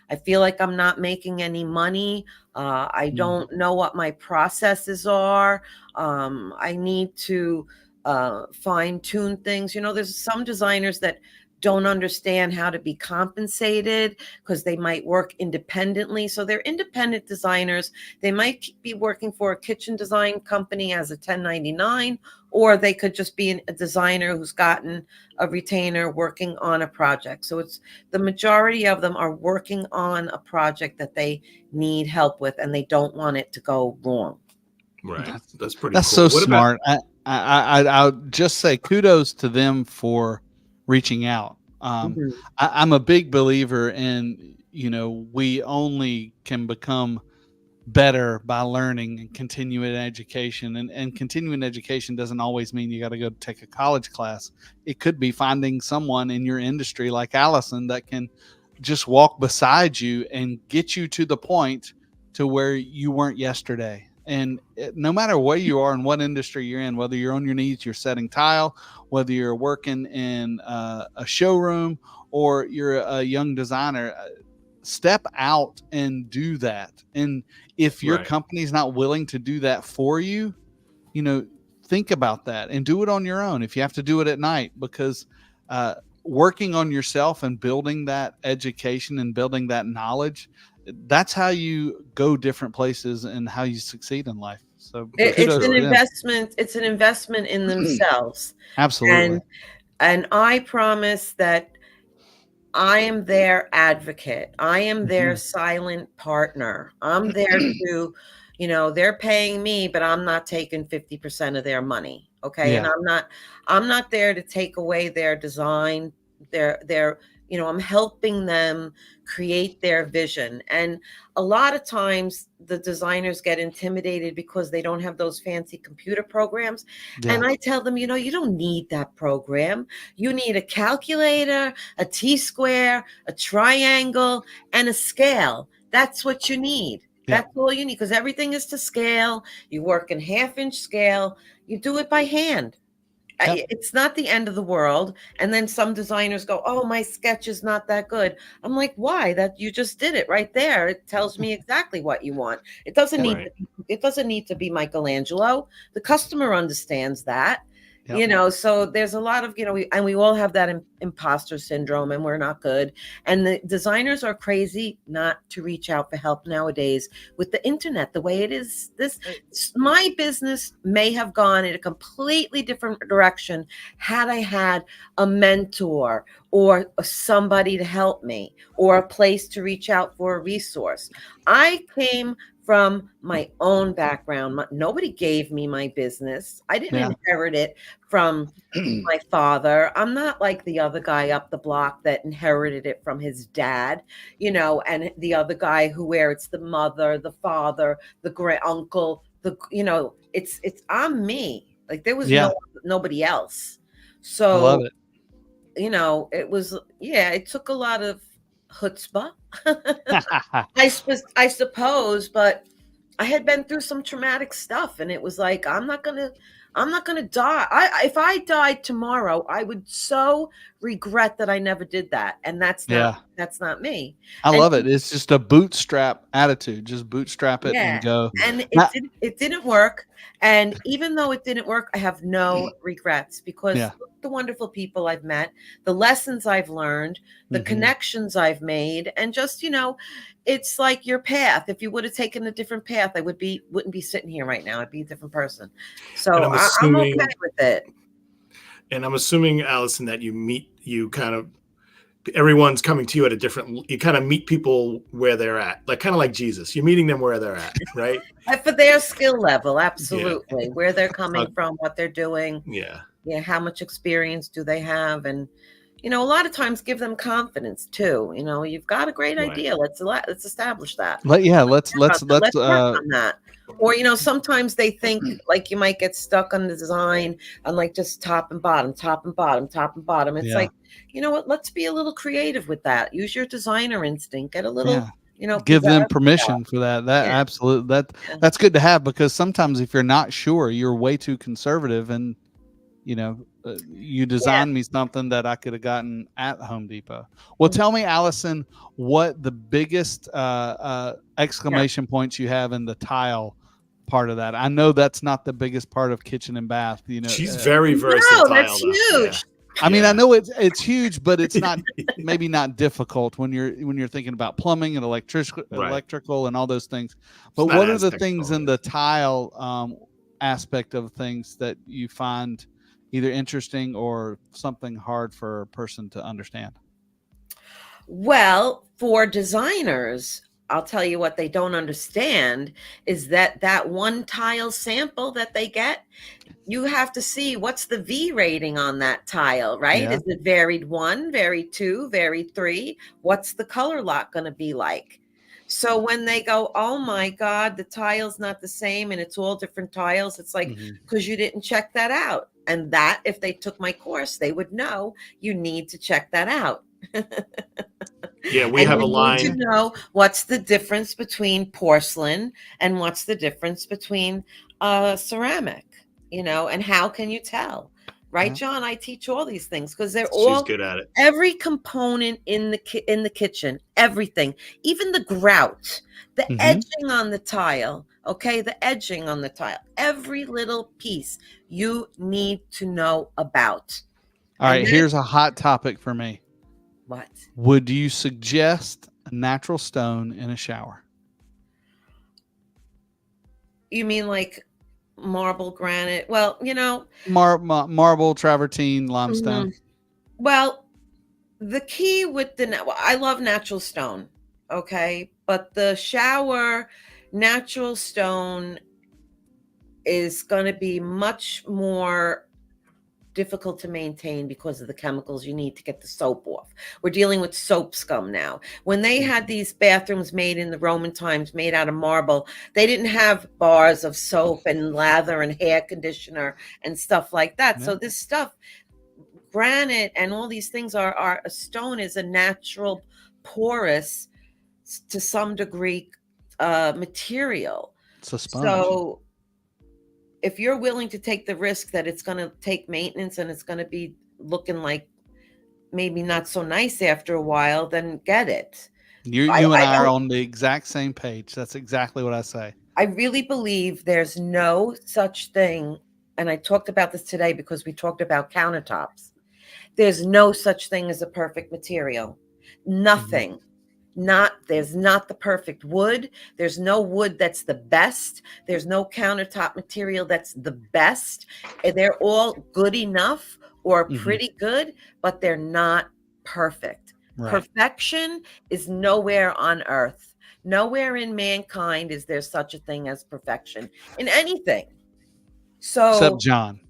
I feel like I'm not making any money. I don't know what my processes are. I need to fine tune things. There's some designers that don't understand how to be compensated because they might work independently. So they're independent designers. They might be working for a kitchen design company as a 1099, or they could just be a designer who's gotten a retainer working on a project. So it's the majority of them are working on a project that they need help with, and they don't want it to go wrong. Right. That's pretty That's cool. so smart. I'll just say kudos to them for reaching out. I'm a big believer in, we only can become better by learning and continuing education. And continuing education doesn't always mean you got to go take a college class. It could be finding someone in your industry like Alison that can just walk beside you and get you to the point to where you weren't yesterday. And no matter where you are and what industry you're in, whether you're on your knees, you're setting tile, whether you're working in a showroom or you're a young designer, step out and do that. And if your company's not willing to do that for you, think about that and do it on your own. If you have to do it at night, because working on yourself and building that education and building that knowledge, that's how you go different places and how you succeed in life. So it's an investment. It's an investment in themselves. Absolutely. And I promise that I am their advocate. I am their silent partner. I'm there to, they're paying me, but I'm not taking 50% of their money. Okay. Yeah. And I'm not there to take away their design, their I'm helping them create their vision. And a lot of times the designers get intimidated because they don't have those fancy computer programs. Yeah. And I tell them, you don't need that program. You need a calculator, a T-square, a triangle, and a scale. That's what you need. Yeah. That's all you need, because everything is to scale. You work in half-inch scale. You do it by hand. Yep. It's not the end of the world. And then some designers go, oh, my sketch is not that good. I'm like, why? That you just did it right there. It tells me exactly what you want. It doesn't need to be Michelangelo. The customer understands that. Yep. So there's a lot of, we all have that imposter syndrome, and we're not good. And the designers are crazy not to reach out for help nowadays with the internet, the way it is. My business may have gone in a completely different direction had I had a mentor or somebody to help me or a place to reach out for a resource. I came from my own background. Nobody gave me my business. I didn't inherit it from my father. I'm not like the other guy up the block that inherited it from his dad, and the other guy where it's the mother, the father, the great uncle, it's I'm me. Like there was nobody else. So I love it. It was, it took a lot of chutzpah. I suppose, but I had been through some traumatic stuff, and it was like, I'm not gonna die. If I died tomorrow, I would so regret that I never did that. And that's not me. I love it. It's just a bootstrap attitude. Just bootstrap it and go. And it didn't work. And even though it didn't work, I have no regrets, because the wonderful people I've met, the lessons I've learned, the connections I've made, and just, it's like your path. If you would have taken a different path, I wouldn't be sitting here right now. I'd be a different person. So I'm okay with it. And I'm assuming, Alison, that everyone's coming to you at a different, you kind of meet people where they're at, kind of like Jesus. You're meeting them where they're at, right? For their skill level, absolutely. Where they're coming from, what they're doing. Yeah. How much experience do they have? And, a lot of times give them confidence too. You've got a great idea. Let's establish that. Let's work on that. Or, sometimes they think like you might get stuck on the design on just top and bottom. It's like, you know what? Let's be a little creative with that. Use your designer instinct. Get a little, give them permission for that. Absolutely. That's good to have, because sometimes if you're not sure, you're way too conservative, and you designed me something that I could have gotten at Home Depot. Well, tell me, Alison, what the biggest exclamation points you have in the tile part of that. I know that's not the biggest part of kitchen and bath. She's very versatile. No, that's huge. I mean, I know it's huge, but it's not maybe not difficult when you're thinking about plumbing and electrical and all those things. But what are the things in the tile aspect of things that you find either interesting or something hard for a person to understand? Well, for designers, I'll tell you what they don't understand is that one tile sample that they get, you have to see what's the V rating on that tile, right? Yeah. Is it varied 1, varied 2, varied 3? What's the color lock going to be like? So when they go, oh my God, the tile's not the same and it's all different tiles, it's like, because you didn't check that out. And that, if they took my course, they would know you need to check that out. Yeah, we have a line. To know what's the difference between porcelain and what's the difference between ceramic, and how can you tell? Right, John? I teach all these things because they're all good at it. Every component in the kitchen, everything, even the grout, the edging on the tile, okay, the edging on the tile, every little piece you need to know about. All right, here's a hot topic for me. What? Would you suggest a natural stone in a shower? You mean like marble, granite? Well, marble, travertine, limestone. Well, the key with I love natural stone, okay? But the shower natural stone is going to be much more difficult to maintain because of the chemicals you need to get the soap off. We're dealing with soap scum now. When they had these bathrooms made in the Roman times, made out of marble, they didn't have bars of soap and lather and hair conditioner and stuff like that. So this stuff, granite and all these things are a stone is a natural porous to some degree material. It's a sponge. So if you're willing to take the risk that it's going to take maintenance and it's going to be looking like maybe not so nice after a while, then get it. You and I are on the exact same page. That's exactly what I say. I really believe there's no such thing, and I talked about this today because we talked about countertops. There's no such thing as a perfect material. Nothing. There's not the perfect wood. There's no wood that's the best. There's no countertop material that's the best. They're all good enough or pretty good, but they're not perfect. Right. Perfection is nowhere on earth. Nowhere in mankind is there such a thing as perfection in anything. So except John.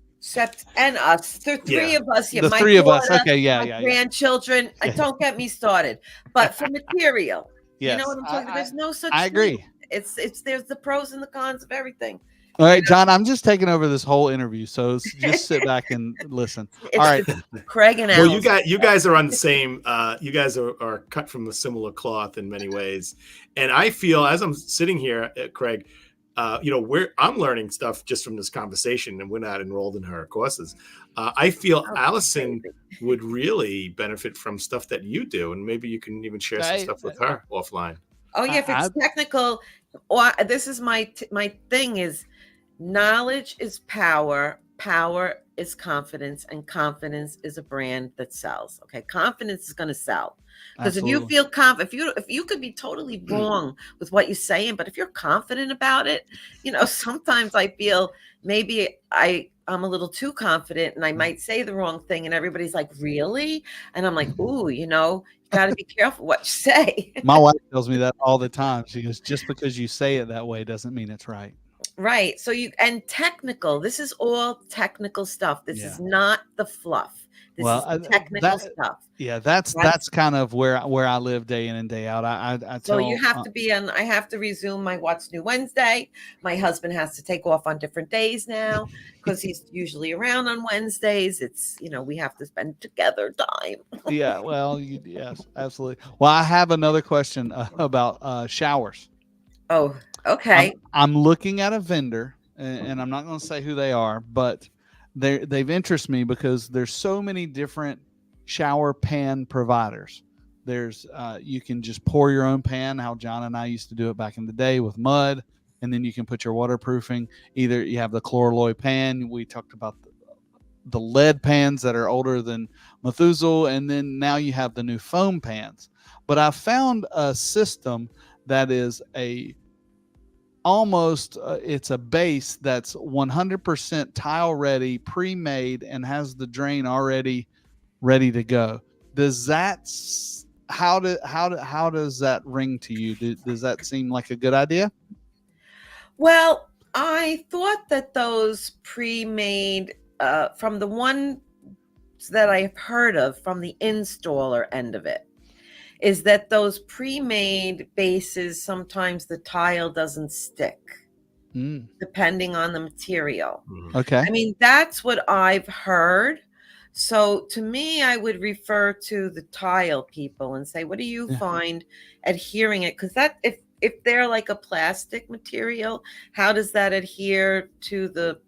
And us. The three of us. The three of us. Okay, grandchildren. Don't get me started. But for material, you know what I'm talking about? There's no such thing. I agree. It's there's the pros and the cons of everything. All right, John, I'm just taking over this whole interview, so just sit back and listen. All right, Craig and Alison. Well, you guys are on the same. You guys are cut from a similar cloth in many ways, and I feel as I'm sitting here, Craig. I'm learning stuff just from this conversation, and we're not enrolled in her courses. I feel Alison would really benefit from stuff that you do, and maybe you can even share some stuff with her offline. Oh yeah, if it's technical, this is my thing is knowledge is power. Power is confidence, and confidence is a brand that sells. Okay, confidence is going to sell. Because if you feel confident, if you could be totally wrong with what you're saying, but if you're confident about it, sometimes I feel maybe I'm a little too confident and I might say the wrong thing and everybody's like, really? And I'm like, ooh, you got to be careful what you say. My wife tells me that all the time. She goes, just because you say it that way doesn't mean it's right. Right. So technical, this is all technical stuff. This is not the fluff. This is technical stuff. Yeah, that's kind of where I live day in and day out. So you have to be on. I have to resume my What's New Wednesday. My husband has to take off on different days now because he's usually around on Wednesdays. It's we have to spend together time. Yeah, well, yes, absolutely. Well, I have another question about showers. Oh, okay. I'm looking at a vendor, and I'm not going to say who they are, but they've interested me because there's so many different shower pan providers. There's you can just pour your own pan, how John and I used to do it back in the day with mud, and then you can put your waterproofing. Either you have the Chloraloy pan. We talked about the lead pans that are older than Methuselah, and then now you have the new foam pans. But I found a system that is it's a base that's 100% tile ready, pre-made, and has the drain already ready to go. Does that how does that ring to you? Does that seem like a good idea? Well, I thought that those pre-made, from the ones that I've heard of from the installer end of it, is that those pre-made bases, sometimes the tile doesn't stick, depending on the material. Okay. I mean, that's what I've heard. So to me, I would refer to the tile people and say, what do you find adhering it? Because that if they're like a plastic material, how does that adhere to the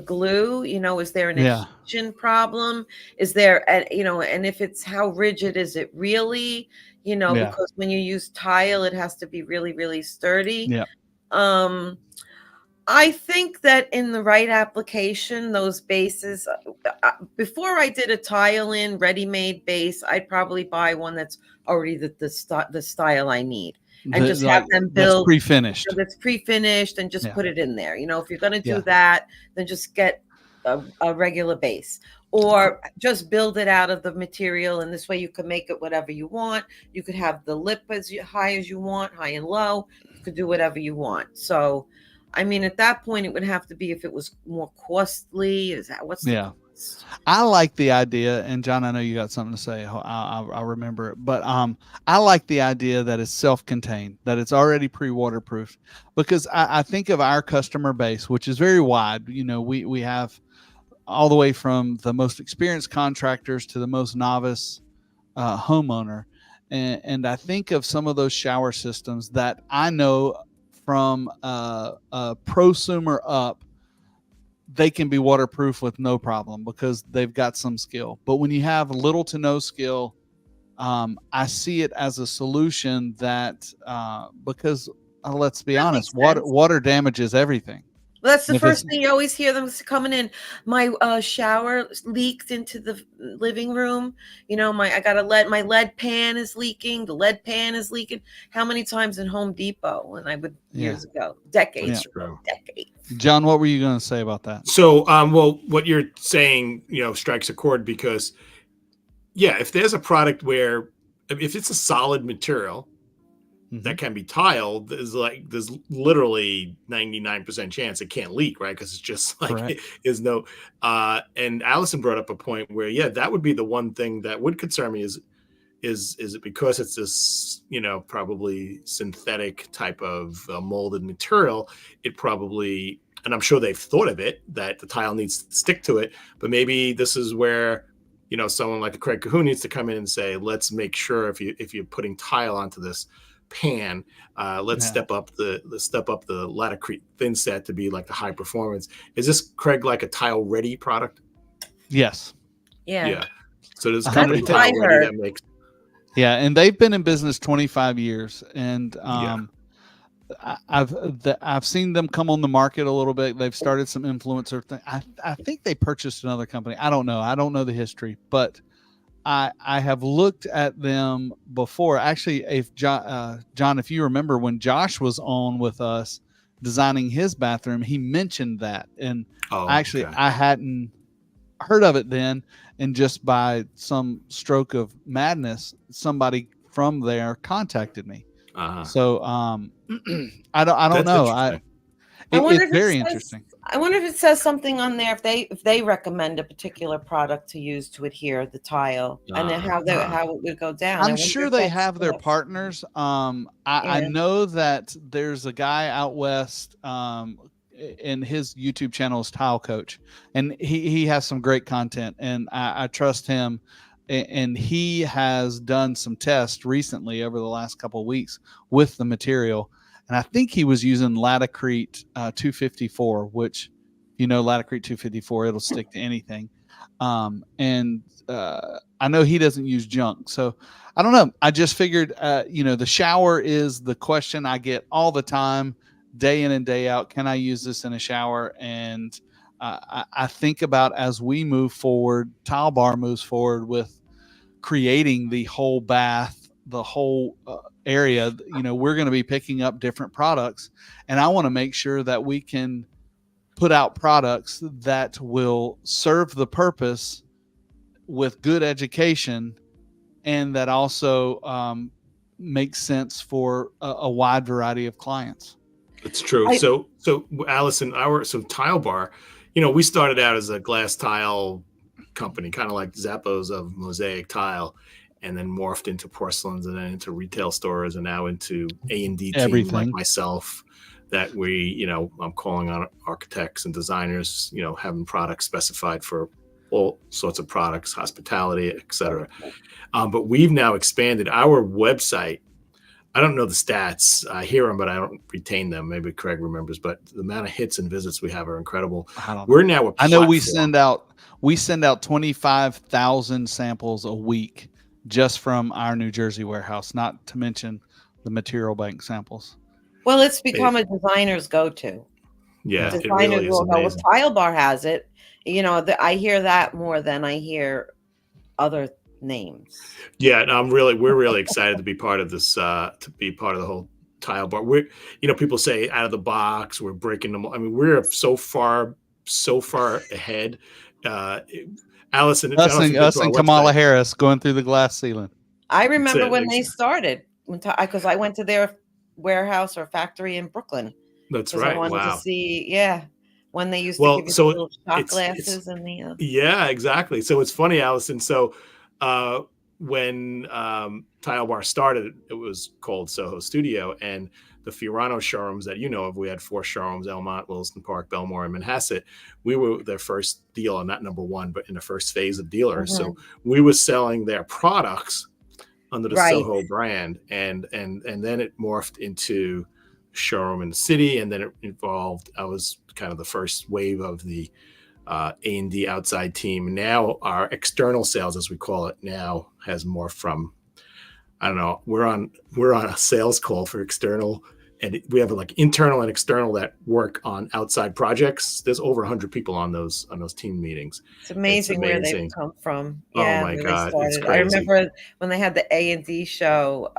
glue? Is there an adhesion problem? Is there, and if it's, how rigid is it really? Because when you use tile, it has to be really, really sturdy. Yeah. I think that in the right application, those bases, before I did a tile-in ready-made base, I'd probably buy one that's already the style I need, and just have them build pre-finished. That's pre-finished, and just put it in there. If you're going to do that, then just get a regular base, or just build it out of the material, and this way you can make it whatever you want. You could have the lip as high as you want, high and low. You could do whatever you want. So I mean, at that point, it would have to be, if it was more costly. Is that what's the cost? I like the idea, and John, I know you got something to say. I'll remember it, but I like the idea that it's self-contained, that it's already pre-waterproofed, because I think of our customer base, which is very wide. We have all the way from the most experienced contractors to the most novice homeowner, and I think of some of those shower systems that I know from a prosumer up, they can be waterproof with no problem because they've got some skill. But when you have little to no skill, I see it as a solution that because let's be honest, water damages everything. Well, that's the first thing you always hear them coming in. My shower leaked into the living room. My lead pan is leaking. The lead pan is leaking. How many times in Home Depot when I would years ago, decades ago. John, what were you going to say about that? So, well, what you're saying, strikes a chord, because if there's a product where, if it's a solid material that can be tiled, there's literally 99% chance it can't leak, right? Because it's just like is no. And Alison brought up a point where that would be the one thing that would concern me is it because it's this probably synthetic type of molded material. It probably, and I'm sure they've thought of it, that the tile needs to stick to it, but maybe this is where someone like Craig Cahoon needs to come in and say, let's make sure if you're putting tile onto this pan, let's step up the Latacrete thin set to be like the high performance. Is this, Craig, like a tile ready product? Yes. Yeah. So there's a company tile ready that makes. Yeah, and they've been in business 25 years, and I've seen them come on the market a little bit. They've started some influencer thing. I think they purchased another company. I don't know the history, but I have looked at them before. Actually, if John, if you remember when Josh was on with us designing his bathroom, he mentioned that, and I hadn't heard of it then, and just by some stroke of madness, somebody from there contacted me. So I don't know. It's very interesting. I wonder if it says something on there if they recommend a particular product to use to adhere the tile, and then how it would go down. I'm sure they have their partners. I know that there's a guy out west, and his YouTube channel is Tile Coach, and he has some great content, and I trust him. And he has done some tests recently over the last couple of weeks with the material. And I think he was using Latacrete 254, which, Latacrete 254, it'll stick to anything. And I know he doesn't use junk. So I don't know. I just figured, the shower is the question I get all the time, day in and day out. Can I use this in a shower? And I think about as we move forward, Tile Bar moves forward with creating the whole bath, the whole area. We're going to be picking up different products, and I want to make sure that we can put out products that will serve the purpose with good education, and that also makes sense for a wide variety of clients. It's true. So Alison, Tile Bar, we started out as a glass tile company, kind of like Zappos of mosaic tile, and then morphed into porcelains, and then into retail stores, and now into A&D team like myself, that I'm calling on architects and designers, having products specified for all sorts of products, hospitality, etc. But we've now expanded our website. I don't know the stats. I hear them, but I don't retain them. Maybe Craig remembers, but the amount of hits and visits we have are incredible. We're now a platform. I know we send out 25,000 samples a week just from our New Jersey warehouse, not to mention the material bank samples. Well, it's become a designer's go-to. Yeah, designers it really is will go, amazing. Tile Bar has it. I hear that more than I hear other names. Yeah, we're really excited to be part of this, to be part of the whole Tile Bar. People say out of the box, we're breaking them. I mean, we're so far ahead. Alison, us and Kamala Harris going through the glass ceiling. I remember when they started, because I went to their warehouse or factory in Brooklyn. That's right. I wanted to see, when they used to give you so little shot glasses and the. Yeah, exactly. So it's funny, Alison. So when Tile Bar started, it was called Soho Studio, and the Fiorano showrooms that of, we had 4 showrooms: Elmont, Williston Park, Belmore, and Manhasset. We were their first dealer, not number one, but in the first phase of dealers. Mm-hmm. So we were selling their products under the Soho brand, and then it morphed into showroom in the city, and then it involved, I was kind of the first wave of the A&D outside team. Now our external sales, as we call it now, has morphed from, I don't know, we're on a sales call for external, and we have like internal and external that work on outside projects. There's over 100 people on those team meetings. It's amazing where they've come from. Yeah, oh my God, it's crazy. I remember when they had the A&D show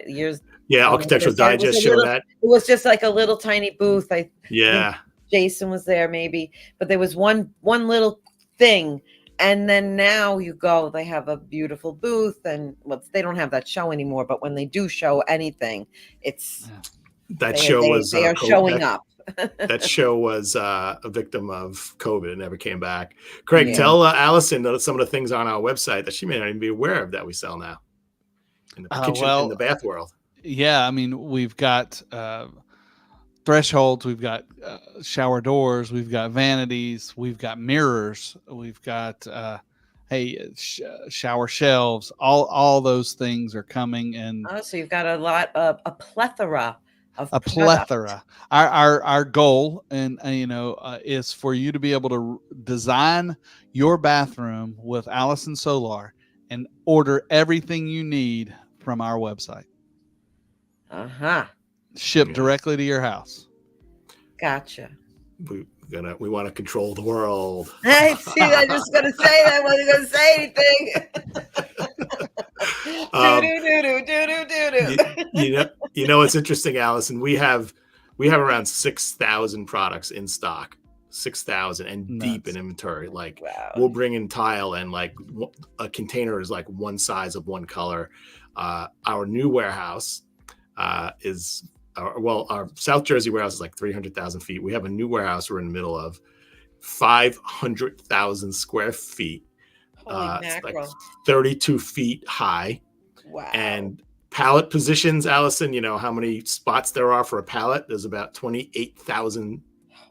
years. Yeah, Architectural Digest show that. It was just like a little tiny booth. Yeah. Jason was there maybe, but there was one little thing. And then now you go, they have a beautiful booth, and they don't have that show anymore, but when they do show anything, it's they are showing up. That show was a victim of COVID and never came back. Craig, tell Alison some of the things on our website that she may not even be aware of that we sell now in the kitchen, in the bath world. Yeah, I mean, we've got thresholds, we've got shower doors, we've got vanities, we've got mirrors, we've got shower shelves. All those things are coming, and so you've got a plethora of plethora. Our goal, and is for you to be able to design your bathroom with Alison Solar and order everything you need from our website. Shipped directly to your house. Gotcha. We want to control the world. I see. I'm just gonna say that. I wasn't gonna say anything. It's interesting, Alison. We have around 6,000 products in stock. 6,000 and deep in inventory. Like, we'll bring in tile, and like a container is like one size of one color. Our new warehouse is our South Jersey warehouse is like 300,000 feet. We have a new warehouse we're in the middle of, 500,000 square feet. It's like 32 feet high. Wow. And pallet positions, Alison, how many spots there are for a pallet? There's about 28,000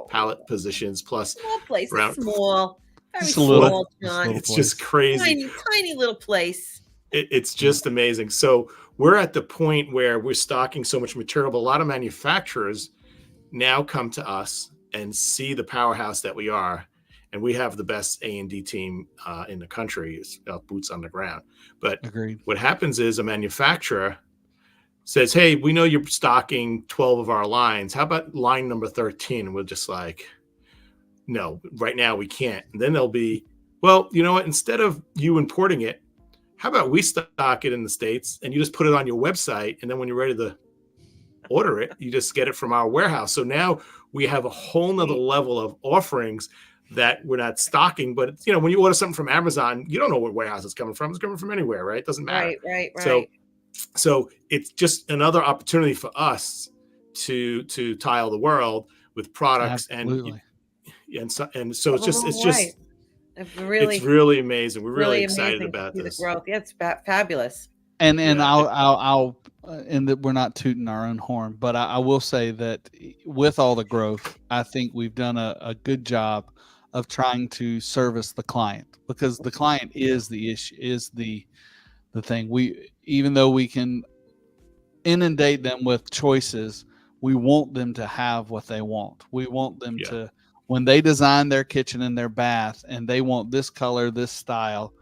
pallet positions plus. Small place, small. Very small, John. It's just crazy. Tiny little place. It's just amazing. So we're at the point where we're stocking so much material, but a lot of manufacturers now come to us and see the powerhouse that we are. And we have the best A&D team in the country, boots on the ground. But Agreed. What happens is a manufacturer says, hey, we know you're stocking 12 of our lines. How about line number 13? And we're just like, no, right now we can't. And then they'll be, well, you know what? Instead of you importing it, how about we stock it in the States and you just put it on your website, and then when you're ready to order it, you just get it from our warehouse. So now we have a whole nother level of offerings that we're not stocking. But you know, when you order something from Amazon, you don't know what warehouse it's coming from. It's coming from anywhere, right? It doesn't matter. Right. So it's just another opportunity for us to tile the world with products. Absolutely. and so it's just really, it's really amazing. We're really excited amazing about to see this. the growth. Yeah, it's fabulous. And I'll and that we're not tooting our own horn, but I will say that with all the growth, I think we've done a good job of trying to service the client, because the client is the issue, is the thing. Even though we can inundate them with choices, we want them to have what they want. We want them to, when they design their kitchen and their bath and they want this color, this style,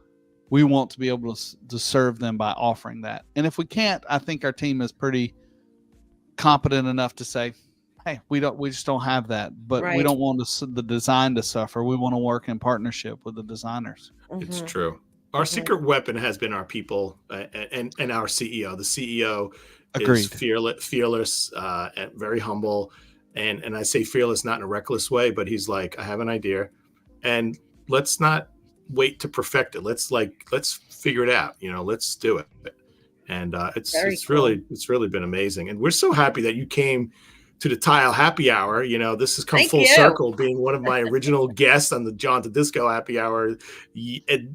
we want to be able to serve them by offering that. And if we can't, I think our team is pretty competent enough to say, hey, we just don't have that, but we don't want the design to suffer. We want to work in partnership with the designers. It's true. Our secret weapon has been our people and our CEO. The CEO is fearless, and very humble. And I say fearless, not in a reckless way, but he's like, I have an idea, and let's not wait to perfect it. Let's figure it out. You know, let's do it. And it's really been amazing. And we're so happy that you came to the Tile Happy Hour. You know, this has come full circle, being one of my original guests on the John to Disco Happy Hour. It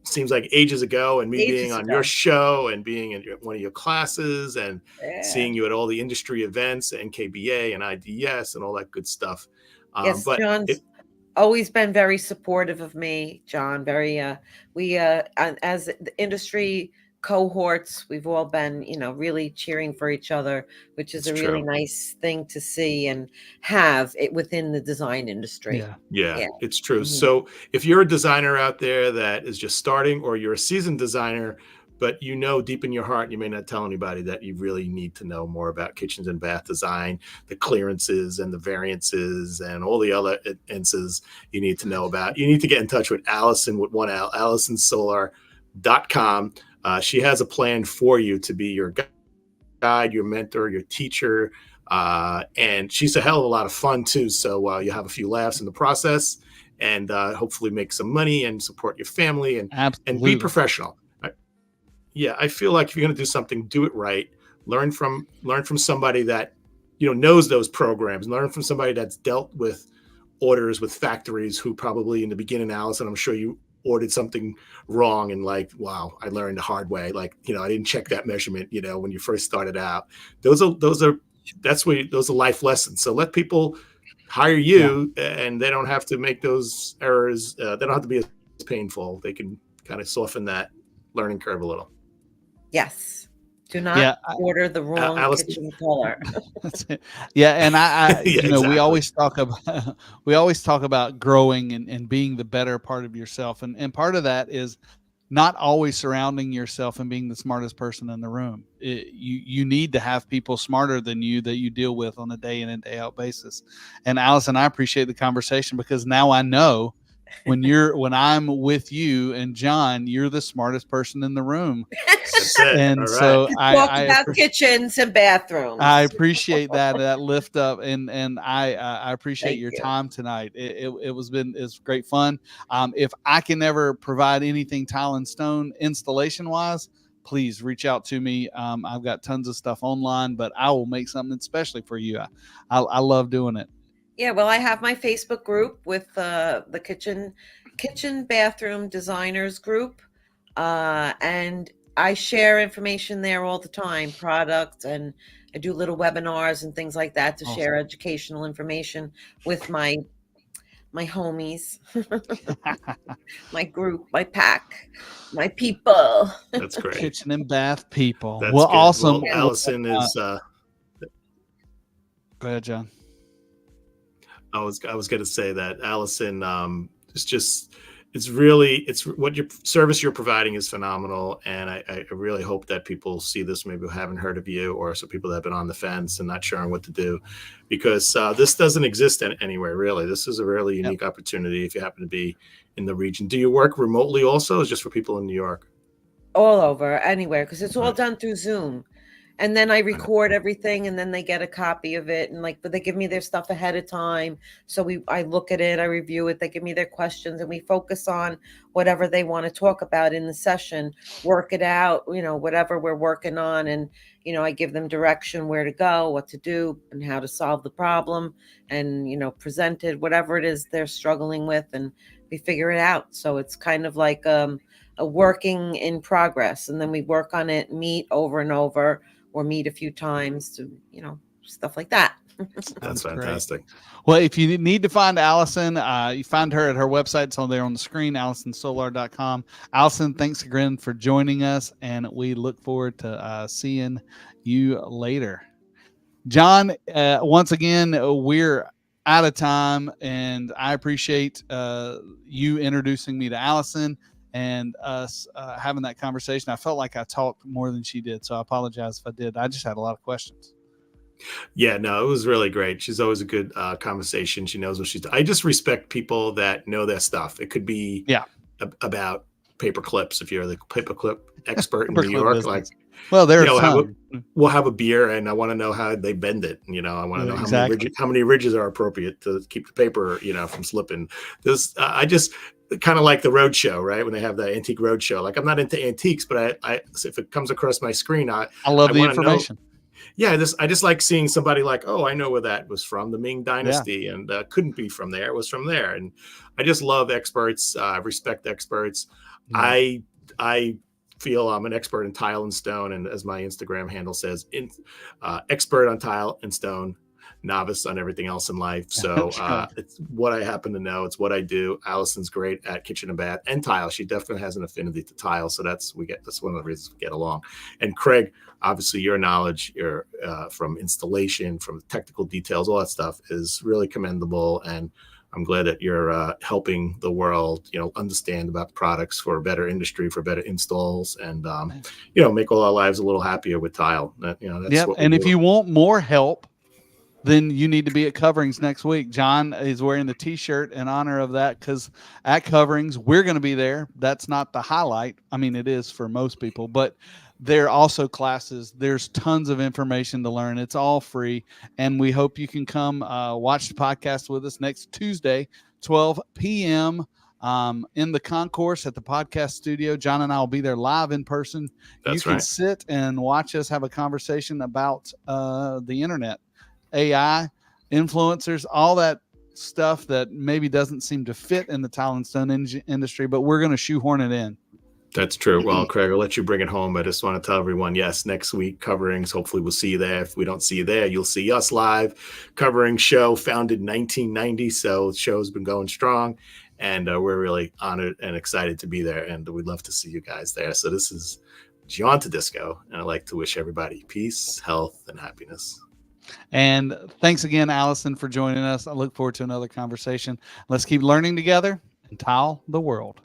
seems like ages ago, and me being on your show and being in one of your classes and seeing you at all the industry events and KBA and IDS and all that good stuff. Yes, but John's always been very supportive of me, John. Very, we as the industry cohorts, we've all been, really cheering for each other, which is really nice thing to see and have it within the design industry. Yeah, it's true. Mm-hmm. So if you're a designer out there that is just starting, or you're a seasoned designer, but deep in your heart, you may not tell anybody, that you really need to know more about kitchens and bath design, the clearances and the variances and all the other instances you need to know about. You need to get in touch with Alison with one L, AlisonSolar.com. She has a plan for you to be your guide, your mentor, your teacher. And she's a hell of a lot of fun too. So you'll have a few laughs in the process, and hopefully make some money and support your family and be professional. I feel like if you're going to do something, do it right. Learn from somebody that, knows those programs. Learn from somebody that's dealt with orders with factories, who probably in the beginning, Allison, I'm sure you ordered something wrong and wow, I learned the hard way. I didn't check that measurement, when you first started out. Those are life lessons. So let people hire you, and they don't have to make those errors. They don't have to be as painful. They can kind of soften that learning curve a little. Yes. Do not order the wrong kitchen color. And exactly. we always talk about growing and being the better part of yourself. And part of that is not always surrounding yourself and being the smartest person in the room. You need to have people smarter than you that you deal with on a day in and day out basis. And Allison, I appreciate the conversation, because now I know when I'm with you and John, you're the smartest person in the room. And so I about kitchens and bathrooms. I appreciate that lift up, and I appreciate your time tonight. It's great fun. If I can ever provide anything tile and stone installation wise, please reach out to me. I've got tons of stuff online, but I will make something especially for you. I love doing it. Yeah, well, I have my Facebook group with the kitchen bathroom designers group, and I share information there all the time, products, and I do little webinars and things like that to share educational information with my homies, my group, my pack, my people. That's great. Kitchen and bath people. That's good. Awesome. Well, Allison is. Go ahead, John. I was going to say that Allison is just it's what your service you're providing is phenomenal. And I really hope that people see this, maybe who haven't heard of you, or some people that have been on the fence and not sure what to do, because this doesn't exist anywhere, really. This is a really unique opportunity if you happen to be in the region. Do you work remotely also, or is it just for people in New York? All over, anywhere, because it's all done through Zoom. And then I record everything, and then they get a copy of it. And but they give me their stuff ahead of time. So I look at it, I review it. They give me their questions, and we focus on whatever they want to talk about in the session, work it out, whatever we're working on. And, I give them direction where to go, what to do, and how to solve the problem, and, present it, whatever it is they're struggling with, and we figure it out. So it's kind of like a working in progress. And then we work on it, meet over and over, or meet a few times to, stuff like that. That's fantastic. Great. Well, if you need to find Alison, you find her at her website. It's on there on the screen, AlisonSolar.com. Alison, thanks again for joining us, and we look forward to seeing you later. John, once again, we're out of time, and I appreciate you introducing me to Alison and us having that conversation. I felt like I talked more than she did, so I apologize if I did. I just had a lot of questions. Yeah, no, it was really great. She's always a good conversation. She knows what she's doing. I just respect people that know their stuff. It could be about paper clips. If you're the paperclip expert in New York, business. Well, there's we'll have a beer, and I want to know how they bend it. I want to know how many ridges are appropriate to keep the paper, from slipping. This I just kind of like the roadshow, right? When they have the antique roadshow. Like, I'm not into antiques, but I if it comes across my screen, I love the information. I just like seeing somebody like, oh, I know where that was from, the Ming Dynasty, and couldn't be from there. It was from there. And I just love experts. I respect experts. I feel I'm an expert in tile and stone, and as my Instagram handle says, expert on tile and stone, novice on everything else in life. So it's what I happen to know. It's what I do. Alison's great at kitchen and bath and tile. She definitely has an affinity to tile. So that's one of the reasons we get along. And Craig, obviously your knowledge, your from installation, from technical details, all that stuff is really commendable. And I'm glad that you're helping the world, understand about products for a better industry, for better installs, and make all our lives a little happier with tile. That's what we do. If you want more help, then you need to be at Coverings next week. John is wearing the T-shirt in honor of that, because at Coverings, we're going to be there. That's not the highlight. I mean, it is for most people, but there are also classes. There's tons of information to learn. It's all free, and we hope you can come watch the podcast with us next Tuesday, 12 p.m., in the concourse at the podcast studio. John and I will be there live in person. You can sit and watch us have a conversation about the internet, AI, influencers, all that stuff that maybe doesn't seem to fit in the tile and stone industry, but we're going to shoehorn it in. That's true. Well, Craig, I'll let you bring it home. I just want to tell everyone, yes, next week, Coverings. Hopefully we'll see you there. If we don't see you there, you'll see us live. Coverings show, founded in 1990. So the show's been going strong, and we're really honored and excited to be there. And we'd love to see you guys there. So this is John Tedisco, and I'd like to wish everybody peace, health, and happiness. And thanks again, Alison, for joining us. I look forward to another conversation. Let's keep learning together and tile the world.